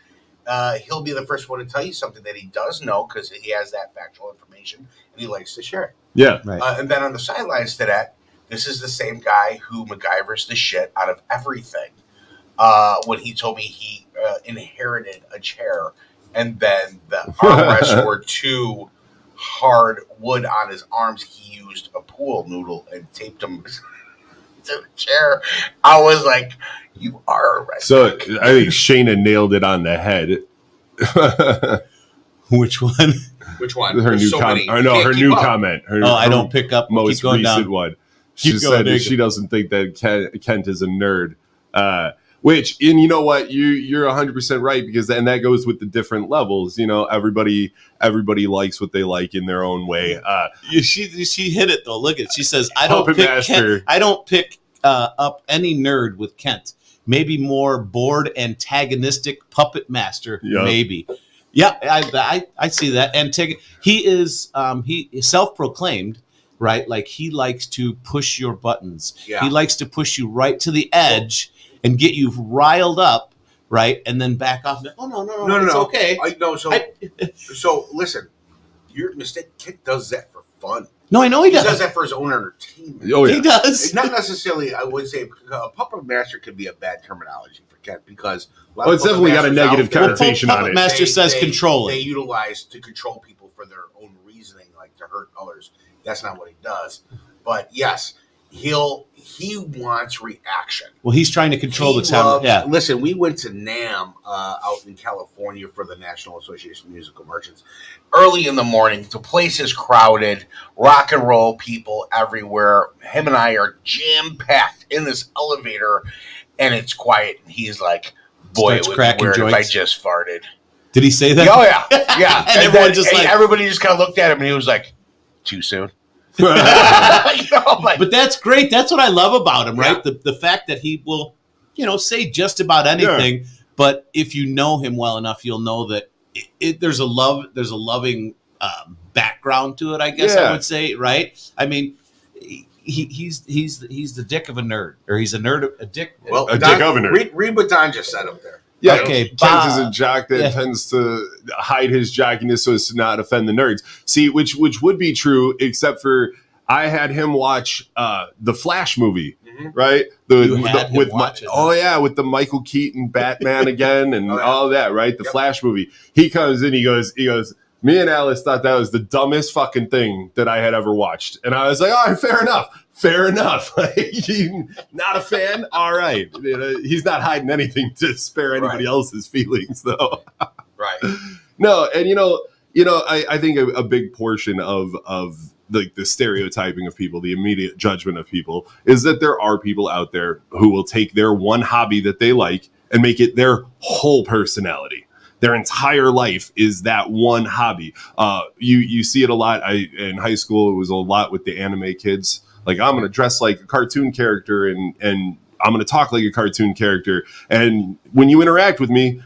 He'll be the first one to tell you something that he does know because he has that factual information and he likes to share it. Yeah, right. And then on the sidelines to that. This is the same guy who MacGyvers the shit out of everything. When he told me he inherited a chair and then the armrests were too hard wood on his arms, he used a pool noodle and taped them to the chair. I was like, you are a redneck. So I think Shayna nailed it on the head. Which one? Which one? Her new comment. Her new comment. I don't pick up. Most recent down. one. She said that she doesn't think that Kent is a nerd. Which, and you know what, you're 100% right because then that goes with the different levels. Everybody likes what they like in their own way. She hit it though. Look at it. She says, I don't pick up any nerd with Kent. Maybe more bored antagonistic puppet master. Yep. Maybe. Yeah, I see that. And he is self-proclaimed, right? Like he likes to push your buttons. Yeah. He likes to push you right to the edge and get you riled up, right? And then back off. Oh no, it's okay. So listen, your mistake Kit does that for fun. No, I know he does. He does that for his own entertainment. Oh, yeah. He does. It's not necessarily, I would say, a puppet master could be a bad terminology for Kent because it's definitely got a negative connotation on Puppet it. Master says control it. They utilize to control people for their own reasoning, like to hurt others. That's not what he does. But yes, he wants reaction. Well, he's trying to control the town. Yeah. Listen, we went to NAMM out in California for the National Association of Musical Merchants early in the morning. The place is crowded, rock and roll people everywhere. Him and I are jam packed in this elevator, and it's quiet. And he's like, "Boy, it would be weird if I just farted." Did he say that? Oh yeah. And everyone just like everybody just kind of looked at him, and he was like, "Too soon." But that's great. That's what I love about him, right? Yeah. The fact that he will, say just about anything. Yeah. But if you know him well enough, you'll know that there's a loving background to it. I guess I would say, right? I mean, he's the dick of a nerd, or he's a nerd, a dick. Well, a dick of a nerd. Read what Don just said up there. Yeah, okay. Kent is a jock that tends to hide his jockiness so as to not offend the nerds. See, which would be true, except for I had him watch the Flash movie, right? With the Michael Keaton Batman again and all that, right? The Flash movie. He comes in, he goes, me and Alice thought that was the dumbest fucking thing that I had ever watched. And I was like, all right, fair enough. Not a fan? All right. He's not hiding anything to spare anybody else's feelings, though. Right. No, and I think a big portion of the stereotyping of people, the immediate judgment of people, is that there are people out there who will take their one hobby that they like and make it their whole personality. Their entire life is that one hobby. You see it a lot. In high school, it was a lot with the anime kids. Like, I'm going to dress like a cartoon character and I'm going to talk like a cartoon character. And when you interact with me,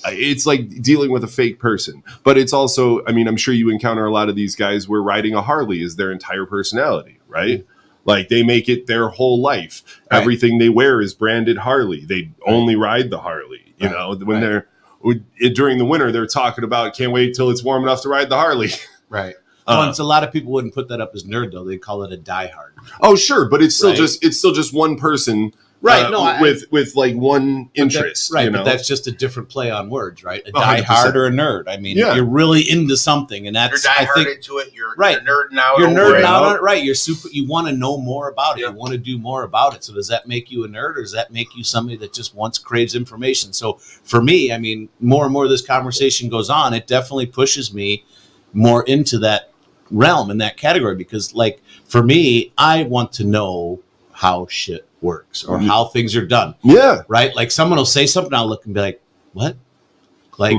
it's like dealing with a fake person. But it's also, I mean, I'm sure you encounter a lot of these guys where riding a Harley is their entire personality, right? Like, they make it their whole life. Right. Everything they wear is branded Harley. They only ride the Harley. When they're during the winter, they're talking about can't wait till it's warm enough to ride the Harley. Right. A lot of people wouldn't put that up as nerd, though. They call it a diehard. Oh, sure, but it's still just one person, right? With like one interest, right? But that's just a different play on words, right? A diehard or a nerd. I mean, you're really into something, and that's you're diehard into it. You're nerding out. You're nerding out on it, right? You're super. You want to know more about it. You want to do more about it. So does that make you a nerd, or does that make you somebody that just craves information? So for me, I mean, more and more this conversation goes on, it definitely pushes me more into that realm in that category, because like for me, I want to know how shit works or how things are done. Yeah. Right. Like someone will say something, I'll look and be like, what? Like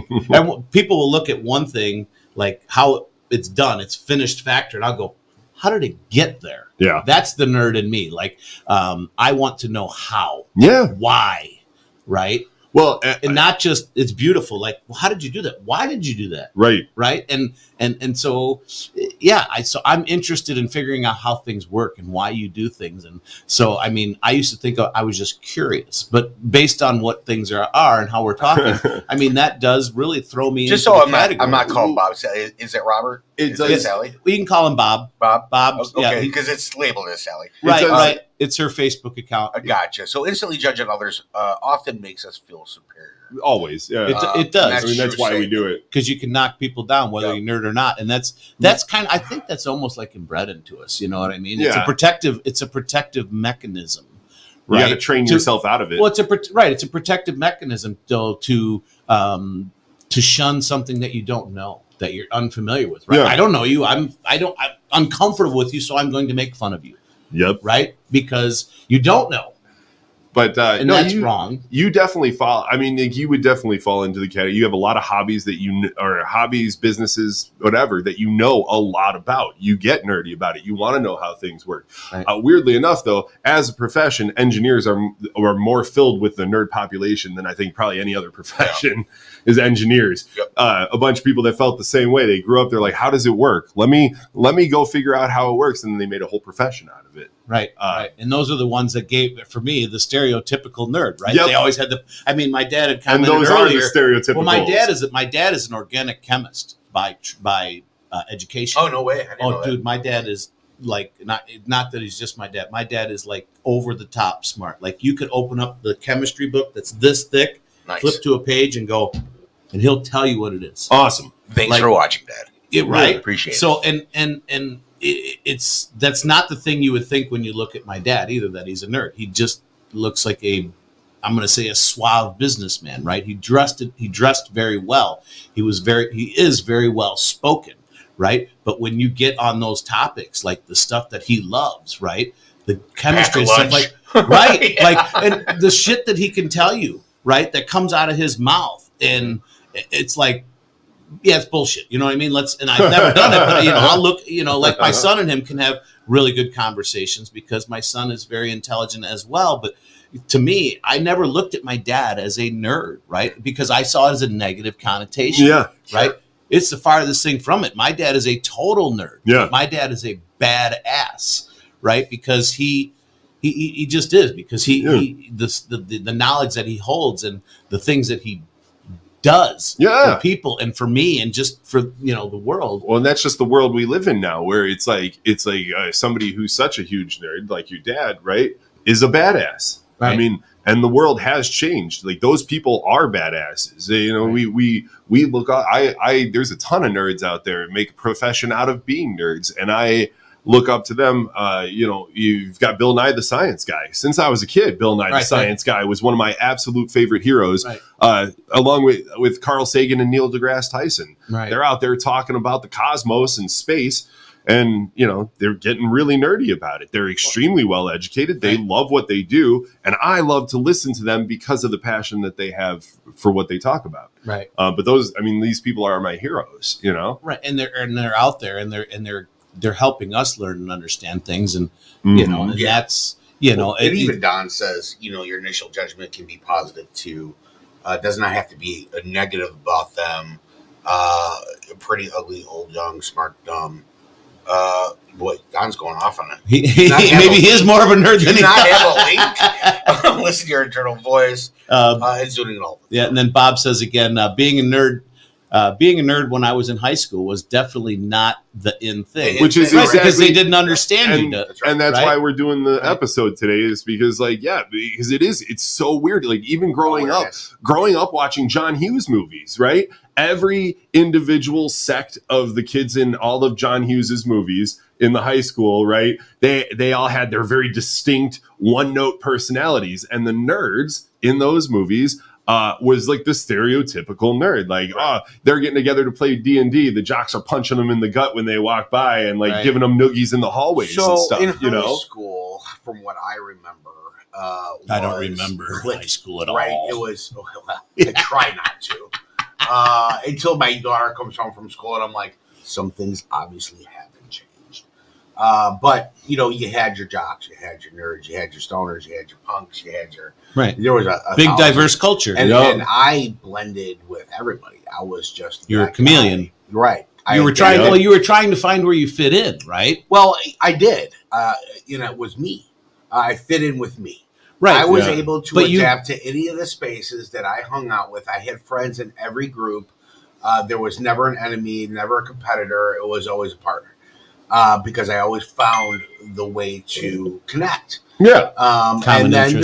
people will look at one thing, like how it's done, it's finished factor. And I'll go, how did it get there? Yeah. That's the nerd in me. Like, I want to know how, why, right? Well, and not just it's beautiful. Like, well, how did you do that? Why did you do that? Right. Right. And so, so I'm interested in figuring out how things work and why you do things. And so, I mean, I used to think I was just curious, but based on what things are and how we're talking, I mean, that does really throw me just into so I'm not calling Bob Sally. Is it Robert? Is it Sally? We can call him Bob. Bob. Okay, because it's labeled as Sally. Right. It's her Facebook account. Gotcha. So instantly judging others often makes us feel superior. Always, yeah. It does. I mean, that's why we do it, because you can knock people down whether you're nerd or not, and that's kind of. I think that's almost like inbred into us. You know what I mean? It's a protective mechanism. Right? You got to train yourself out of it. Well, it's a protective mechanism though to shun something that you don't know, that you're unfamiliar with. Right? Yeah. I don't know you. I'm uncomfortable with you, so I'm going to make fun of you. Yep. Right? Because you don't know. But and no, that's wrong. You definitely fall. I mean, like, you would definitely fall into the category. You have a lot of hobbies that or hobbies, businesses, whatever, that you know a lot about. You get nerdy about it. You want to know how things work. Right. Weirdly enough, though, as a profession, engineers are more filled with the nerd population than I think probably any other profession is engineers. Yep. A bunch of people that felt the same way. They grew up, they're like, how does it work? Let me go figure out how it works. And then they made a whole profession out of it. Right, right. And those are the ones that gave, for me, the stereotypical nerd, right? Yep. They always had my dad had And commented those earlier. are the stereotypical. Well, my dad is an organic chemist by education. Oh, no way. I didn't know dude, my dad is like, not that he's just my dad. My dad is like over the top smart. Like, you could open up the chemistry book that's this thick, Nice. flip to a page and go, and he'll tell you what it is. Awesome. Thanks for watching, Dad. Right. Really appreciate it. So, and that's not the thing you would think when you look at my dad either, that he's a nerd. He just looks like I'm going to say a suave businessman, right? He dressed very well. He is very well spoken, right? But when you get on those topics, like the stuff that he loves, right? The chemistry and stuff, like, right? Yeah. Like, and the shit that he can tell you, right? That comes out of his mouth. And it's like, yeah, it's bullshit. You know what I mean? And I've never done it, but I'll look, like my son and him can have really good conversations because my son is very intelligent as well. But to me, I never looked at my dad as a nerd, right? Because I saw it as a negative connotation. Yeah. Right. It's the farthest thing from it. My dad is a total nerd. Yeah. My dad is a badass, right? Because he just is, because the knowledge that he holds and the things that he does for people and for me and just for the world. Well, and that's just the world we live in now, where it's like somebody who's such a huge nerd like your dad, right, is a badass. Right. I mean, and the world has changed. Like, those people are badasses. Right. We look. I there's a ton of nerds out there make a profession out of being nerds, and I look up to them. You've got Bill Nye the Science Guy. Since I was a kid, Bill Nye the Science Guy was one of my absolute favorite heroes, along with Carl Sagan and Neil deGrasse Tyson. Right. They're out there talking about the cosmos and space, and they're getting really nerdy about it. They're extremely well educated. They love what they do, and I love to listen to them because of the passion that they have for what they talk about. Right. But these people are my heroes. Right. And they're out there, and they're helping us learn and understand things, and that's and even Don says your initial judgment can be positive too. It does not have to be a negative about them. Pretty ugly, old, young, smart, dumb. Boy, Don's going off on it. Maybe he is more of a nerd than he not have a link. Listen to your internal voice. It's doing it all. Yeah, and then Bob says again, being a nerd when I was in high school was definitely not the in thing, which is because they didn't understand you. And that's why we're doing the episode today, is because because it's so weird. Like, even growing up watching John Hughes movies, right? Every individual sect of the kids in all of John Hughes's movies in the high school, right? They all had their very distinct one-note personalities, and the nerds in those movies was like the stereotypical nerd. Like, they're getting together to play D&D. The jocks are punching them in the gut when they walk by and giving them noogies in the hallways and stuff. In high school, from what I remember, I don't remember high school at all. Right, it was. I try not to until my daughter comes home from school, and I'm like, some things obviously haven't changed. But you had your jocks, you had your nerds, you had your stoners, you had your punks, you had your There was a big diverse culture, and I blended with everybody. I was just you're a chameleon, right? You were trying. Well, you were trying to find where you fit in, right? Well, I did. It was me. I fit in with me. Right. I was able to adapt to any of the spaces that I hung out with. I had friends in every group. There was never an enemy, never a competitor. It was always a partner. Because I always found the way to connect. Yeah. And then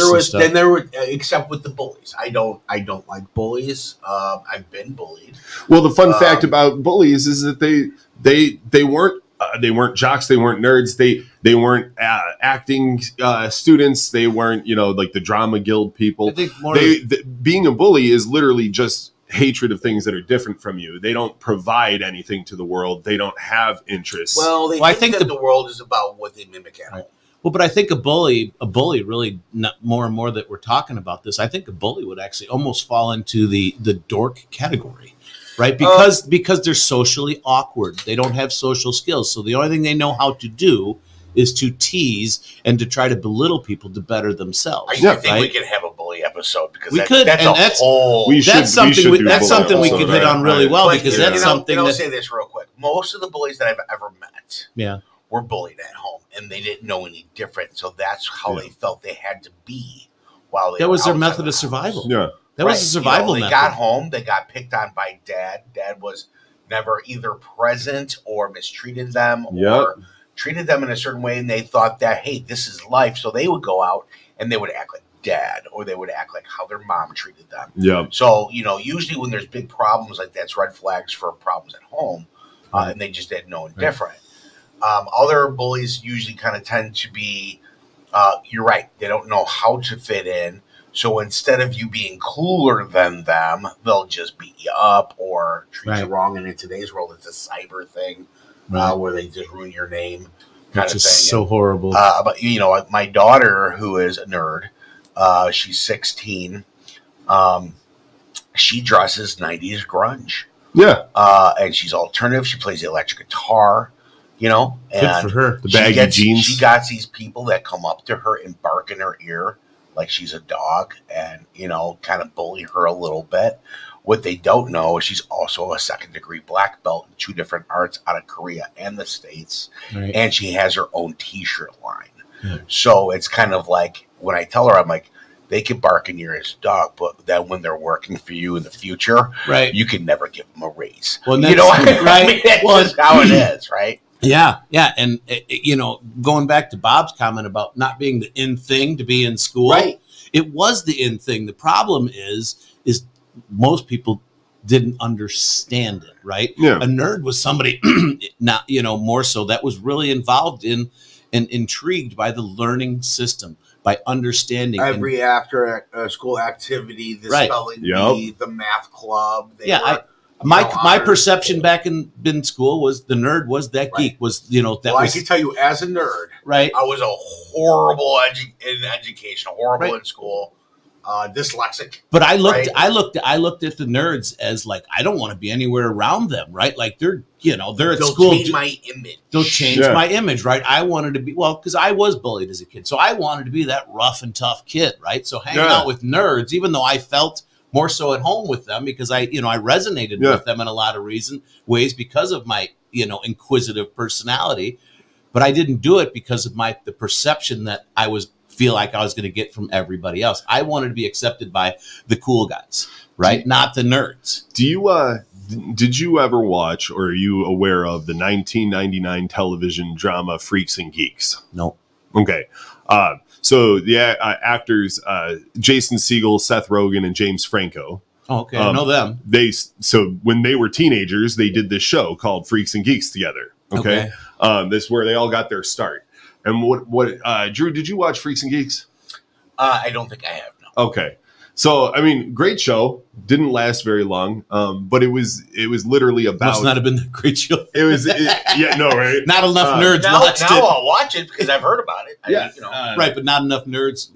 there were except with the bullies. I don't like bullies. I've been bullied. Well, the fun fact about bullies is that they weren't jocks, they weren't nerds, they weren't acting students, they weren't like the drama guild people. I think being a bully is literally just hatred of things that are different from you. They don't provide anything to the world. They don't have interests. Well, I think that the world is about what they mimic at home. Well, but I think a bully really, not more and more that we're talking about this, I think a bully would actually almost fall into the dork category, right? Because they're socially awkward. They don't have social skills. So the only thing they know how to do is to tease and to try to belittle people to better themselves. I think we could have a bully episode because we could, that's and a that's whole. That's something we could hit on really well, But, because that's something. I'll say this real quick. Most of the bullies that I've ever met, Yeah, were bullied at home, and they didn't know any different. So that's how they felt they had to be while they. That was their outside method the of house. survival. Yeah. That was a survival they method. got home, they got picked on by dad. Dad was never either present or mistreated them or treated them in a certain way, and they thought that, hey, this is life. So they would go out and they would act like dad, or they would act like how their mom treated them. Yeah. So, usually when there's big problems like that, it's red flags for problems at home, and they just didn't know any different. Other bullies usually kind of tend to be, you're right, they don't know how to fit in. So instead of you being cooler than them, they'll just beat you up or treat you wrong. And in today's world, it's a cyber thing where they just ruin your name. Which is so horrible. But, my daughter, who is a nerd, she's 16. She dresses 90s grunge. Yeah. And she's alternative. She plays the electric guitar, and good for her. The baggy jeans. She got these people that come up to her and bark in her ear like she's a dog and, kind of bully her a little bit. What they don't know is she's also a second-degree black belt in 2 different arts out of Korea and the States. Right. And she has her own T-shirt line. Yeah. So it's kind of like, when I tell her, I'm like, they can bark in your ear as a dog, but then when they're working for you in the future, you can never give them a raise. Well, you know what I mean? That's just how it is, right? Yeah. And, going back to Bob's comment about not being the in thing to be in school, it was the in thing. The problem is most people didn't understand it, right? Yeah. A nerd was somebody, not, more so, that was really involved in and intrigued by the learning system, by understanding. Every after school activity, the spelling bee, the math club. My perception back in school was the nerd was that geek was, I can tell you as a nerd, I was a horrible in education, horrible in school, dyslexic. But I looked at the nerds as like, I don't want to be anywhere around them, right? Like they're at school. Change my image. They'll change my image, right? I wanted to be, because I was bullied as a kid. So I wanted to be that rough and tough kid, right? So hanging out with nerds, even though I felt more so at home with them because I resonated with them in a lot of ways because of my, inquisitive personality, but I didn't do it because of the perception that I feel like I was going to get from everybody else. I wanted to be accepted by the cool guys, right? Not the nerds. Did you ever watch, or are you aware of the 1999 television drama Freaks and Geeks? No. Okay. So the actors, Jason Segel, Seth Rogen, and James Franco. Oh, okay. I know them. So when they were teenagers, they did this show called Freaks and Geeks together. Okay. This is where they all got their start. And what Drew, did you watch Freaks and Geeks? I don't think I have. No. Okay. So, great show. Didn't last very long. But it was literally about. Must not have been a great show. It was, right? Not enough nerds watched it. Now I'll watch it because I've heard about it. Right, but not enough nerds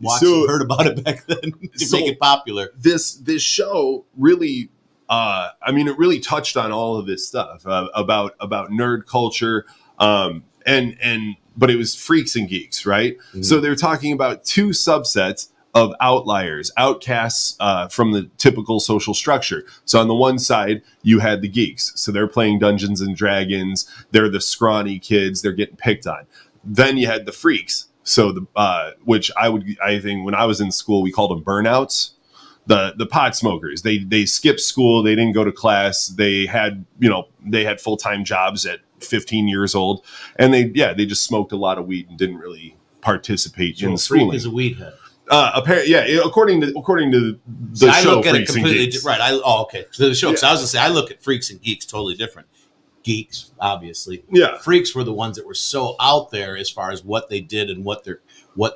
heard about it back then to make it popular. This show really, it really touched on all of this stuff about nerd culture, but it was Freaks and Geeks, right? Mm-hmm. So they're talking about 2 subsets of outliers, outcasts from the typical social structure. So on the one side, you had the geeks. So they're playing Dungeons and Dragons. They're the scrawny kids. They're getting picked on. Then you had the freaks. So which I think when I was in school, we called them burnouts. The pot smokers. They skipped school. They didn't go to class. They had full-time jobs at 15 years old, and they just smoked a lot of weed and didn't really participate in schooling. Freak is a weed head. According to the show, I look at Freaks it completely and Geeks. right. Okay. So the show. So I was gonna say I look at Freaks and Geeks totally different. Geeks, obviously. Yeah. Freaks were the ones that were so out there as far as what they did and what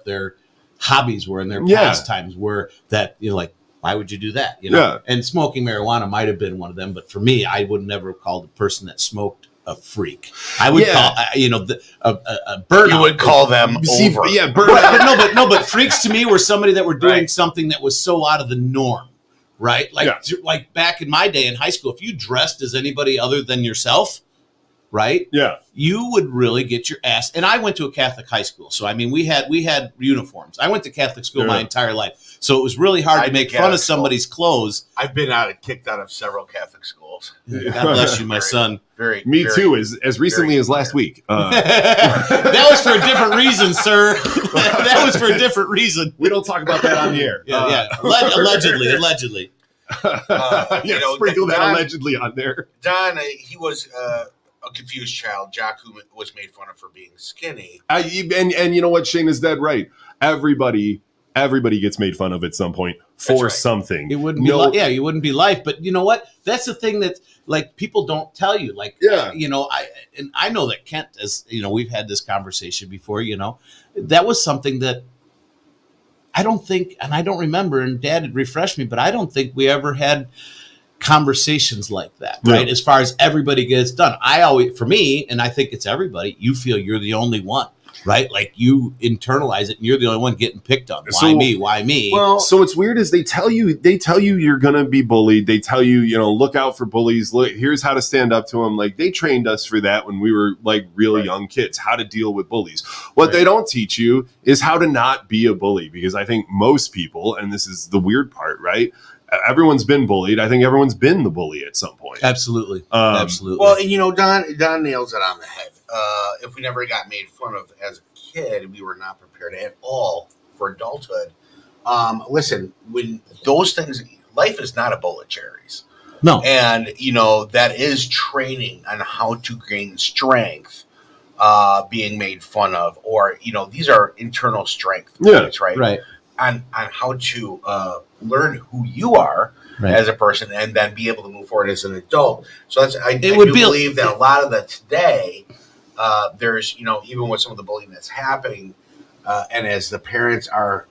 their hobbies were and their pastimes were. That like, why would you do that? And smoking marijuana might have been one of them, but for me, I would never have called the person that smoked a freak. I would call a burnout. You would call them over. Yeah, Right, but freaks to me were somebody that were doing something that was so out of the norm, right? Like back in my day in high school, if you dressed as anybody other than yourself, right? Yeah. You would really get your ass. And I went to a Catholic high school. So, I mean, we had uniforms. I went to Catholic school my entire life. So it was really hard to make fun of somebody's clothes. I've been kicked out of several Catholic schools. God bless you, my son. Me too, as recently as last week. That was for a different reason, sir. That was for a different reason. We don't talk about that on the air. Allegedly. Sprinkle that allegedly on there. Don, he was a confused child. Jack, who was made fun of for being skinny. And you know what? Shane is dead right. Everybody gets made fun of at some point for something. It wouldn't be you wouldn't be life. But you know what? That's the thing that like people don't tell you. Like I know that Kent, as we've had this conversation before. That was something that I don't think, and I don't remember, and Dad had refreshed me, but I don't think we ever had conversations like that, right? As far as everybody gets done. For me, and I think it's everybody, you feel you're the only one, right? Like you internalize it and you're the only one getting picked on. Why me? Well, so what's weird is they tell you you're going to be bullied. They tell you, look out for bullies. Look, here's how to stand up to them. Like they trained us for that when we were like really young kids, how to deal with bullies. What they don't teach you is how to not be a bully, because I think most people, and this is the weird part, right? Everyone's been bullied. I think everyone's been the bully at some point. Absolutely. Well, and Don nails it on the head. If we never got made fun of as a kid, we were not prepared at all for adulthood. Listen, when those things, life is not a bowl of cherries. No. And, that is training on how to gain strength, being made fun of, or, these are internal strength. Points, right? Right. On how to learn who you are as a person, and then be able to move forward as an adult. So I believe that a lot of that today, there's even with some of the bullying that's happening, and as the parents are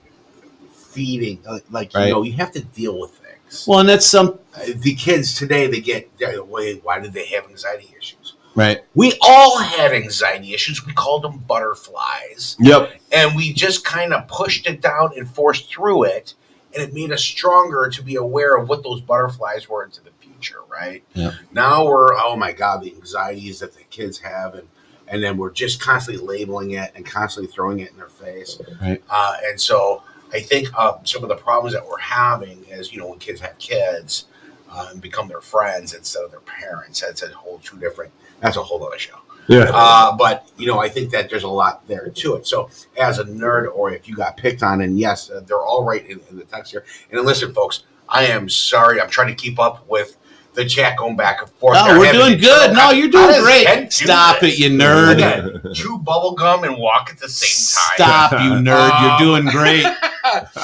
feeding, you have to deal with things. Well, and that's the kids today, they get, why did they have anxiety issues? Right. We all had anxiety issues. We called them butterflies. Yep. And we just kind of pushed it down and forced through it. And it made us stronger to be aware of what those butterflies were into the future, right? Yeah. Now we're, oh my God, the anxieties that the kids have. And then we're just constantly labeling it and constantly throwing it in their face. Right. And so I think some of the problems that we're having is, when kids have kids and become their friends instead of their parents, that's a whole other show. Yeah. But, I think that there's a lot there to it. So as a nerd, or if you got picked on, and yes, they're all right in the text here. And listen, folks, I am sorry. I'm trying to keep up with the chat going back and forth. No, we're doing good. No, you're doing great. Stop it, you nerd. Chew bubble gum and walk at the same time. Stop, you nerd. You're doing great.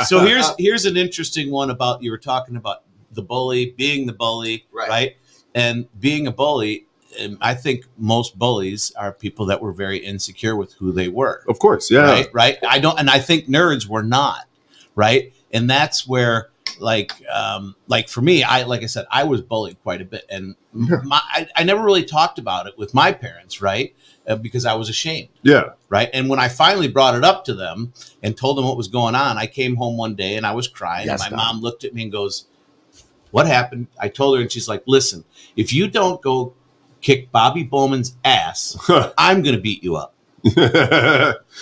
So here's an interesting one about, you were talking about the bully, being the bully, right? And being a bully. I think most bullies are people that were very insecure with who they were. Of course, yeah. Right. And I think nerds were not, right? And that's where, like for me, like I said, I was bullied quite a bit, and I never really talked about it with my parents, right? Because I was ashamed. Yeah. Right. And when I finally brought it up to them and told them what was going on, I came home one day and I was crying, and my mom looked at me and goes, "What happened?" I told her, and she's like, "Listen, if you don't go kick Bobby Bowman's ass, I'm going to beat you up."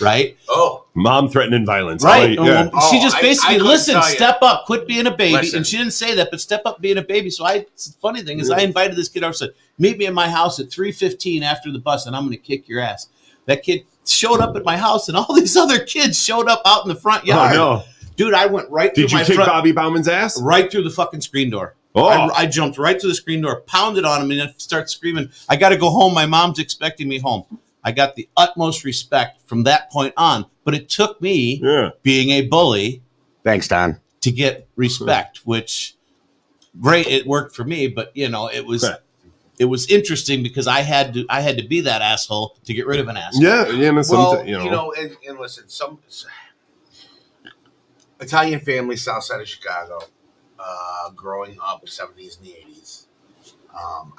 Right? Oh. Mom threatening violence. Right. Yeah. She just basically, listen, step up, quit being a baby. Listen. And she didn't say that, but step up being a baby. So the funny thing is I invited this kid over, said, meet me at my house at 3:15 after the bus, and I'm going to kick your ass. That kid showed up at my house, and all these other kids showed up out in the front yard. Oh, no. Dude, I went right through my front. Did you kick Bobby Bowman's ass? Right through the fucking screen door. Oh. I jumped right through the screen door, pounded on him, and then started screaming, "I got to go home. My mom's expecting me home." I got the utmost respect from that point on, but it took me being a bully. Thanks, Don. To get respect, which great, it worked for me, but it was interesting because I had to be that asshole to get rid of an asshole. Yeah, and listen, some Italian family, south side of Chicago, growing up, 70s and the 80s.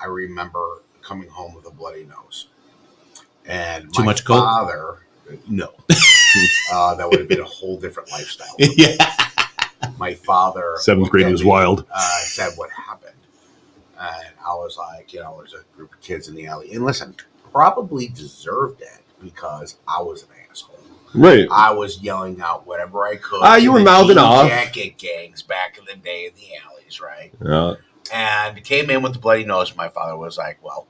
I remember a coming home with a bloody nose. And Too my much coke? father, no. That would have been a whole different lifestyle. Yeah. My father, 7th grade was wild. Said what happened. And I was like, there's a group of kids in the alley. And listen, probably deserved it because I was an asshole. Right. I was yelling out whatever I could. You were mouthing off. Jacket gangs back in the day in the alleys, right? Yeah. And came in with the bloody nose. My father was like, well,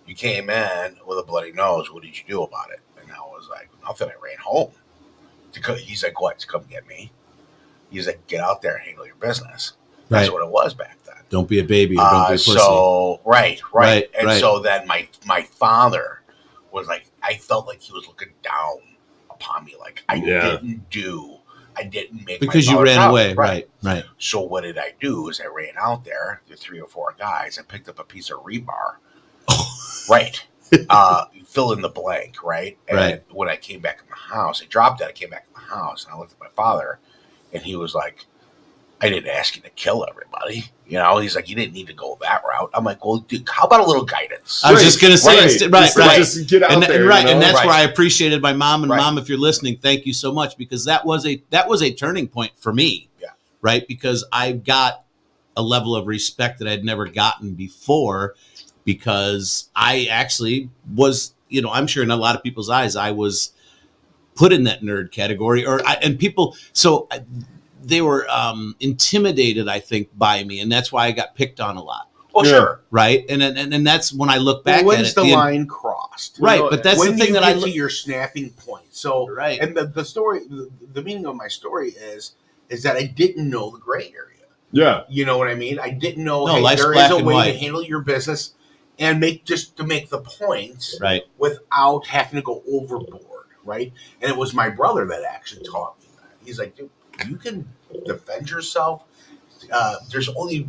you came in with a bloody nose. What did you do about it? And I was like, nothing. I ran home. He's like, what? To come get me? He's like, get out there and handle your business. That's what it was back then. Don't be a baby or don't be a pussy. So, right. And right. so then my father was like, I felt like he was looking down upon me. Like I didn't make because my you ran proud. away. Right. So what did I do is I ran out there, the 3 or 4 guys, and picked up a piece of rebar. Right. Fill in the blank, right? And when I came back in the house, I dropped it. I came back in the house, and I looked at my father, and he was like, I didn't ask you to kill everybody. He's like, you didn't need to go that route. I'm like, well, dude, how about a little guidance? I was just going to say, right. Just get out there. And that's where I appreciated my mom. And Mom, if you're listening, thank you so much, because that was a turning point for me. Yeah. Right. Because I got a level of respect that I'd never gotten before, because I actually was, I'm sure in a lot of people's eyes, I was put in that nerd category, they were intimidated, I think, by me, and that's why I got picked on a lot. Well, sure, right, and that's when I look back at it. When's the line crossed? Right, but that's the thing that I look to your snapping point. So, right, and the story, the meaning of my story is that I didn't know the gray area. Yeah, you know what I mean. I didn't know there is a way to handle your business and make the points, right, without having to go overboard, right. And it was my brother that actually taught me that. He's like, dude, you can defend yourself. There's only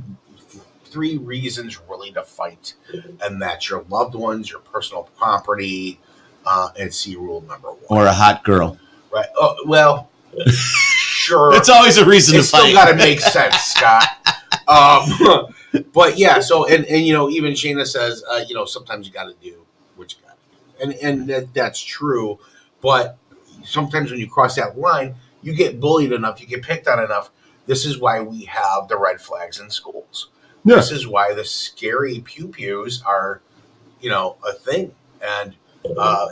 3 reasons really to fight, and that's your loved ones, your personal property, and see rule number 1. Or a hot girl. Right. Oh, well, sure. It's always a reason to fight. It's still got to make sense, Scott. But yeah, so and even Shayna says, sometimes you got to do what you got to do, and that's true. But sometimes when you cross that line, you get bullied enough, you get picked on enough. This is why we have the red flags in schools. Yeah. This is why the scary pew-pews are, a thing. And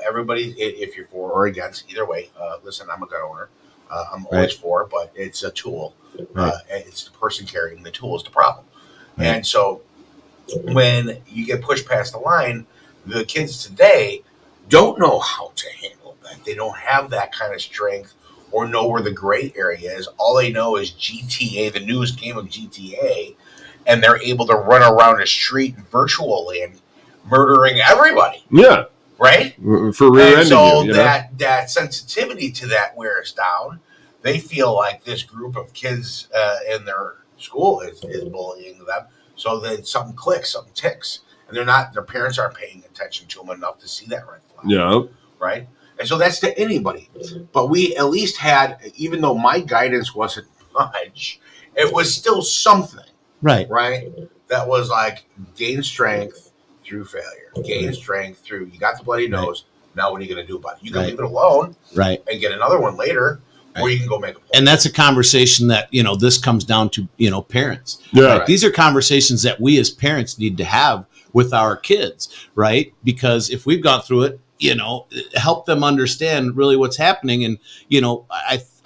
everybody, if you're for or against, either way, listen, I'm a gun owner. I'm always for, but it's a tool. It's the person carrying the tool is the problem. Right. And so when you get pushed past the line, the kids today don't know how to handle that. They don't have that kind of strength or know where the gray area is. All they know is GTA, the newest game of GTA, and they're able to run around a street virtually and murdering everybody. Yeah. Right? For rear-ending and so you, that sensitivity to that wears down. They feel like this group of kids in their school is bullying them. So then something clicks, something ticks. And their parents aren't paying attention to them enough to see that red flag. Yeah. Right? And so that's to anybody. But we at least had, even though my guidance wasn't much, it was still something. Right. Right? That was like gain strength through failure. Gain strength through, you got the bloody nose. Now what are you going to do about it? You can leave it alone. Right. And get another one later. Or you can go make a point. And that's a conversation that, this comes down to, parents. Yeah. Right? These are conversations that we as parents need to have with our kids, right? Because if we've gone through it, help them understand really what's happening. And,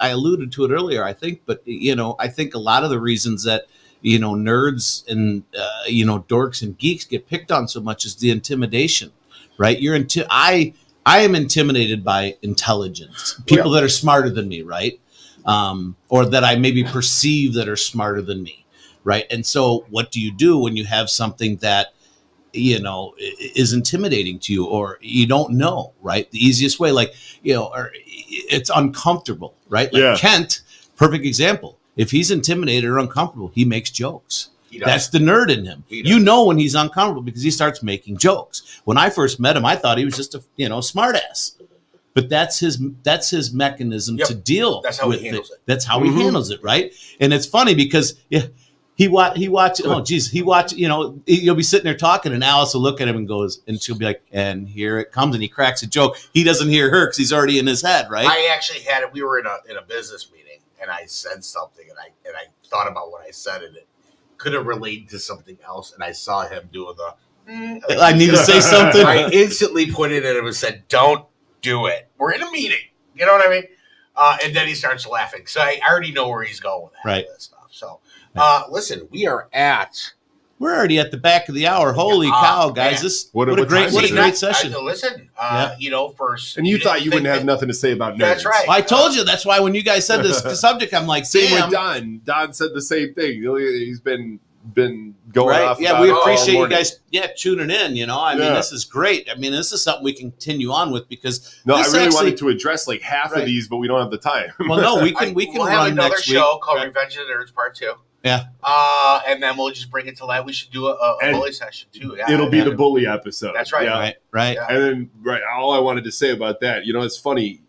I alluded to it earlier, I think, but, I think a lot of the reasons that, nerds and, dorks and geeks get picked on so much is the intimidation, right? I am intimidated by intelligence, people that are smarter than me, right? Or that I maybe perceive that are smarter than me, right? And so what do you do when you have something that, is intimidating to you or you don't know, right? The easiest way, or it's uncomfortable, right? Like Kent, perfect example. If he's intimidated or uncomfortable, he makes jokes. That's the nerd in him. When he's uncomfortable because he starts making jokes. When I first met him, I thought he was just a smart ass. But that's his mechanism to deal that's how with he handles it. That's how he handles it, right? And it's funny because He watch. Oh, geez, he watch. You know, you'll be sitting there talking, and Alice will look at him and goes, and she'll be like, "And here it comes," and he cracks a joke. He doesn't hear her because he's already in his head, right? I actually had it. We were in a business meeting, and I said something, and I thought about what I said, and it could have related to something else, and I saw him doing the. I need to say something. I instantly put it in and said, "Don't do it. We're in a meeting." You know what I mean? And then he starts laughing. So I already know where he's going with right. This stuff. So, listen, we're already at the back of the hour. Holy cow, guys! Man. This what a great session. Listen, you know, first and you thought you wouldn't have nothing to say about nerds. That's right. Well, I told you. That's why when you guys said this subject, I'm like, same with Don. Don said the same thing. He's been going off. Yeah, we appreciate you guys. Yeah, tuning in. You know, I mean, this is great. I mean, this is something we can continue on with because I really wanted to address like half of these, but we don't have the time. Well, no, we can. We'll have run another next show week. called Revenge of the Nerds Part 2. Yeah. And then we'll just bring it to life. We should do a bully session too. Yeah, it'll be the bully episode. That's right. Yeah. Right. Yeah. And then all I wanted to say about that, you know, it's funny.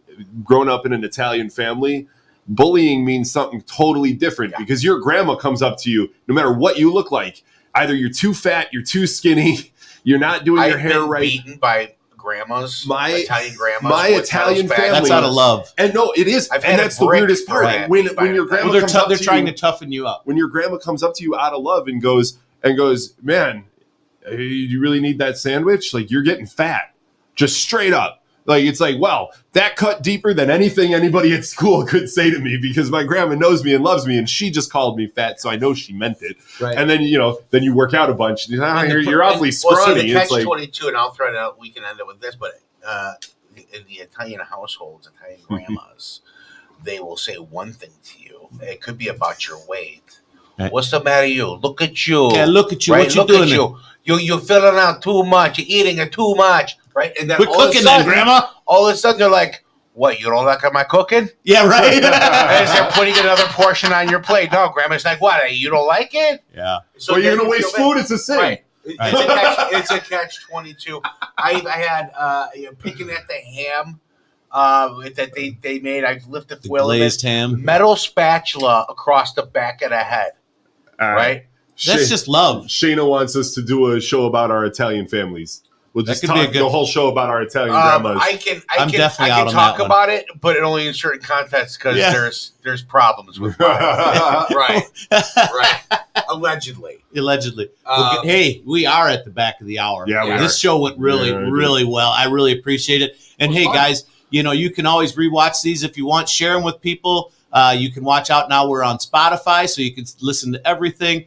Growing up in an Italian family, bullying means something totally different because your grandma comes up to you, no matter what you look like. Either you're too fat, you're too skinny, you're not doing your hair right. Beaten by grandmas, Italian grandmas. My Italian family. That's out of love. And no, it is. And that's the weirdest part. When your grandma they're comes up they're to trying you, to toughen you up. When your grandma comes up to you out of love and goes, man, you really need that sandwich? Like, you're getting fat. Just straight up. Like, it's like, well, that cut deeper than anything anybody at school could say to me because my grandma knows me and loves me, and she just called me fat, so I know she meant it. Right. And then, then you work out a bunch. You're awfully scrawny. Well, see, the catch-22, and I'll throw it out. We can end up with this, but in the Italian households, Italian grandmas, they will say one thing to you. It could be about your weight. Right. What's the matter with you? Look at you. Yeah, look at you. Right? What you doing? You're filling out too much. You're eating it too much. Right? And then quit cooking then, Grandma. All of a sudden, they're like, what, you don't like my cooking? Yeah, right. And they're putting another portion on your plate. No, Grandma's like, what, you don't like it? Yeah. So you're going to waste food? It's a sin. Right. It's a catch-22. I had picking at the ham that they made. I've lifted foil glazed ham. Metal spatula across the back of the head. Right? That's just love. Shayna wants us to do a show about our Italian families. We'll just talk the whole show about our Italian grandmas. I can talk about it, but only in certain contexts because there's problems with right. Allegedly. Well, hey, we are at the back of the hour. Yeah, this show went really well. I really appreciate it. And hey, guys, you can always rewatch these if you want. Share them with people. You can watch out now. We're on Spotify, so you can listen to everything.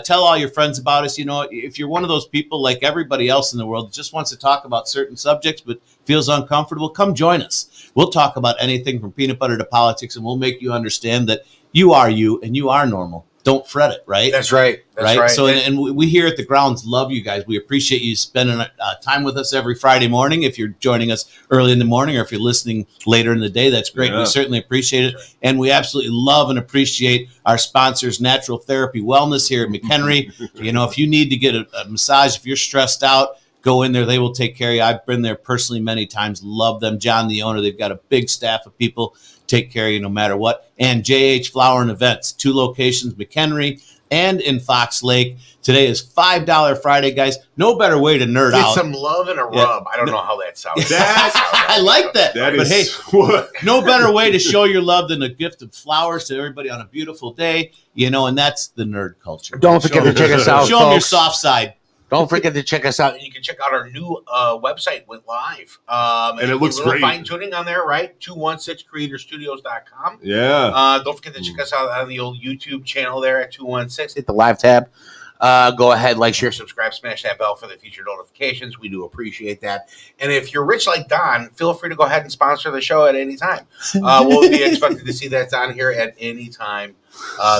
Tell all your friends about us. If you're one of those people like everybody else in the world that just wants to talk about certain subjects but feels uncomfortable, come join us. We'll talk about anything from peanut butter to politics, and we'll make you understand that you are you and you are normal. Don't fret it, right? That's right. That's right. So, and we here at the Grounds love you guys. We appreciate you spending time with us every Friday morning. If you're joining us early in the morning or if you're listening later in the day, that's great. Yeah. We certainly appreciate it. And we absolutely love and appreciate our sponsors, Natural Therapy Wellness here at McHenry. If you need to get a massage, if you're stressed out, go in there. They will take care of you. I've been there personally many times. Love them. John, the owner, they've got a big staff of people take care of you no matter what. And JH Flower and Events, 2 locations, McHenry and in Fox Lake. Today is $5 Friday, guys. No better way to nerd out. Get some love and a rub. I don't know how that sounds. I like that. But hey, no better way to show your love than a gift of flowers to everybody on a beautiful day. And that's the nerd culture. Don't forget to check us out. Show them your soft side. Don't forget to check us out. And you can check out our new website, went live. And it looks great. Fine tuning on there, right? 216creatorstudios.com. Yeah. Don't forget to check us out on the old YouTube channel there at 216. Hit the live tab. Go ahead, like, share, subscribe, smash that bell for the future notifications. We do appreciate that. And if you're rich like Don, feel free to go ahead and sponsor the show at any time. We'll be expected to see that on here at any time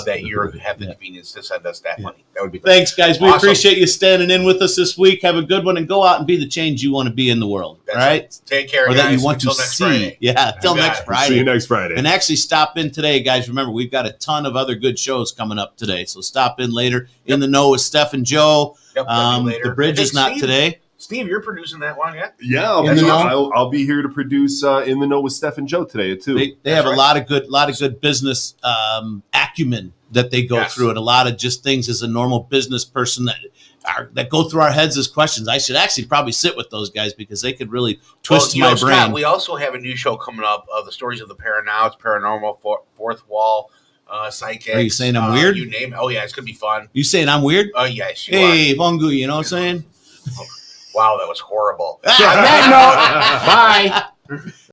that you have the convenience to send us that money. That would be great. Thanks, guys. We appreciate you standing in with us this week. Have a good one and go out and be the change you want to be in the world. That's right? Take care, or guys. that you want until to next see. Friday. Yeah, until next Friday. See you next Friday. And actually stop in today, guys. Remember, we've got a ton of other good shows coming up today. So stop in later. In the Know with Steph and Joe. Yep, the bridge is not today. Steve, you're producing that one, yeah? Yeah, I'll be here to produce In the Know with Steph and Joe today too. They have a lot of good business acumen that they go through, and a lot of just things as a normal business person that go through our heads as questions. I should actually probably sit with those guys because they could really twist my brain. Scott, we also have a new show coming up of the stories of the Paranouts, Paranormal, Fourth Wall, Psychics. Are you saying I'm weird? You name it. Oh, yeah, it's going to be fun. You saying I'm weird? Oh, yes, you Hey, are. Vongu, you know what I'm saying? Wow, that was horrible. On that note, bye.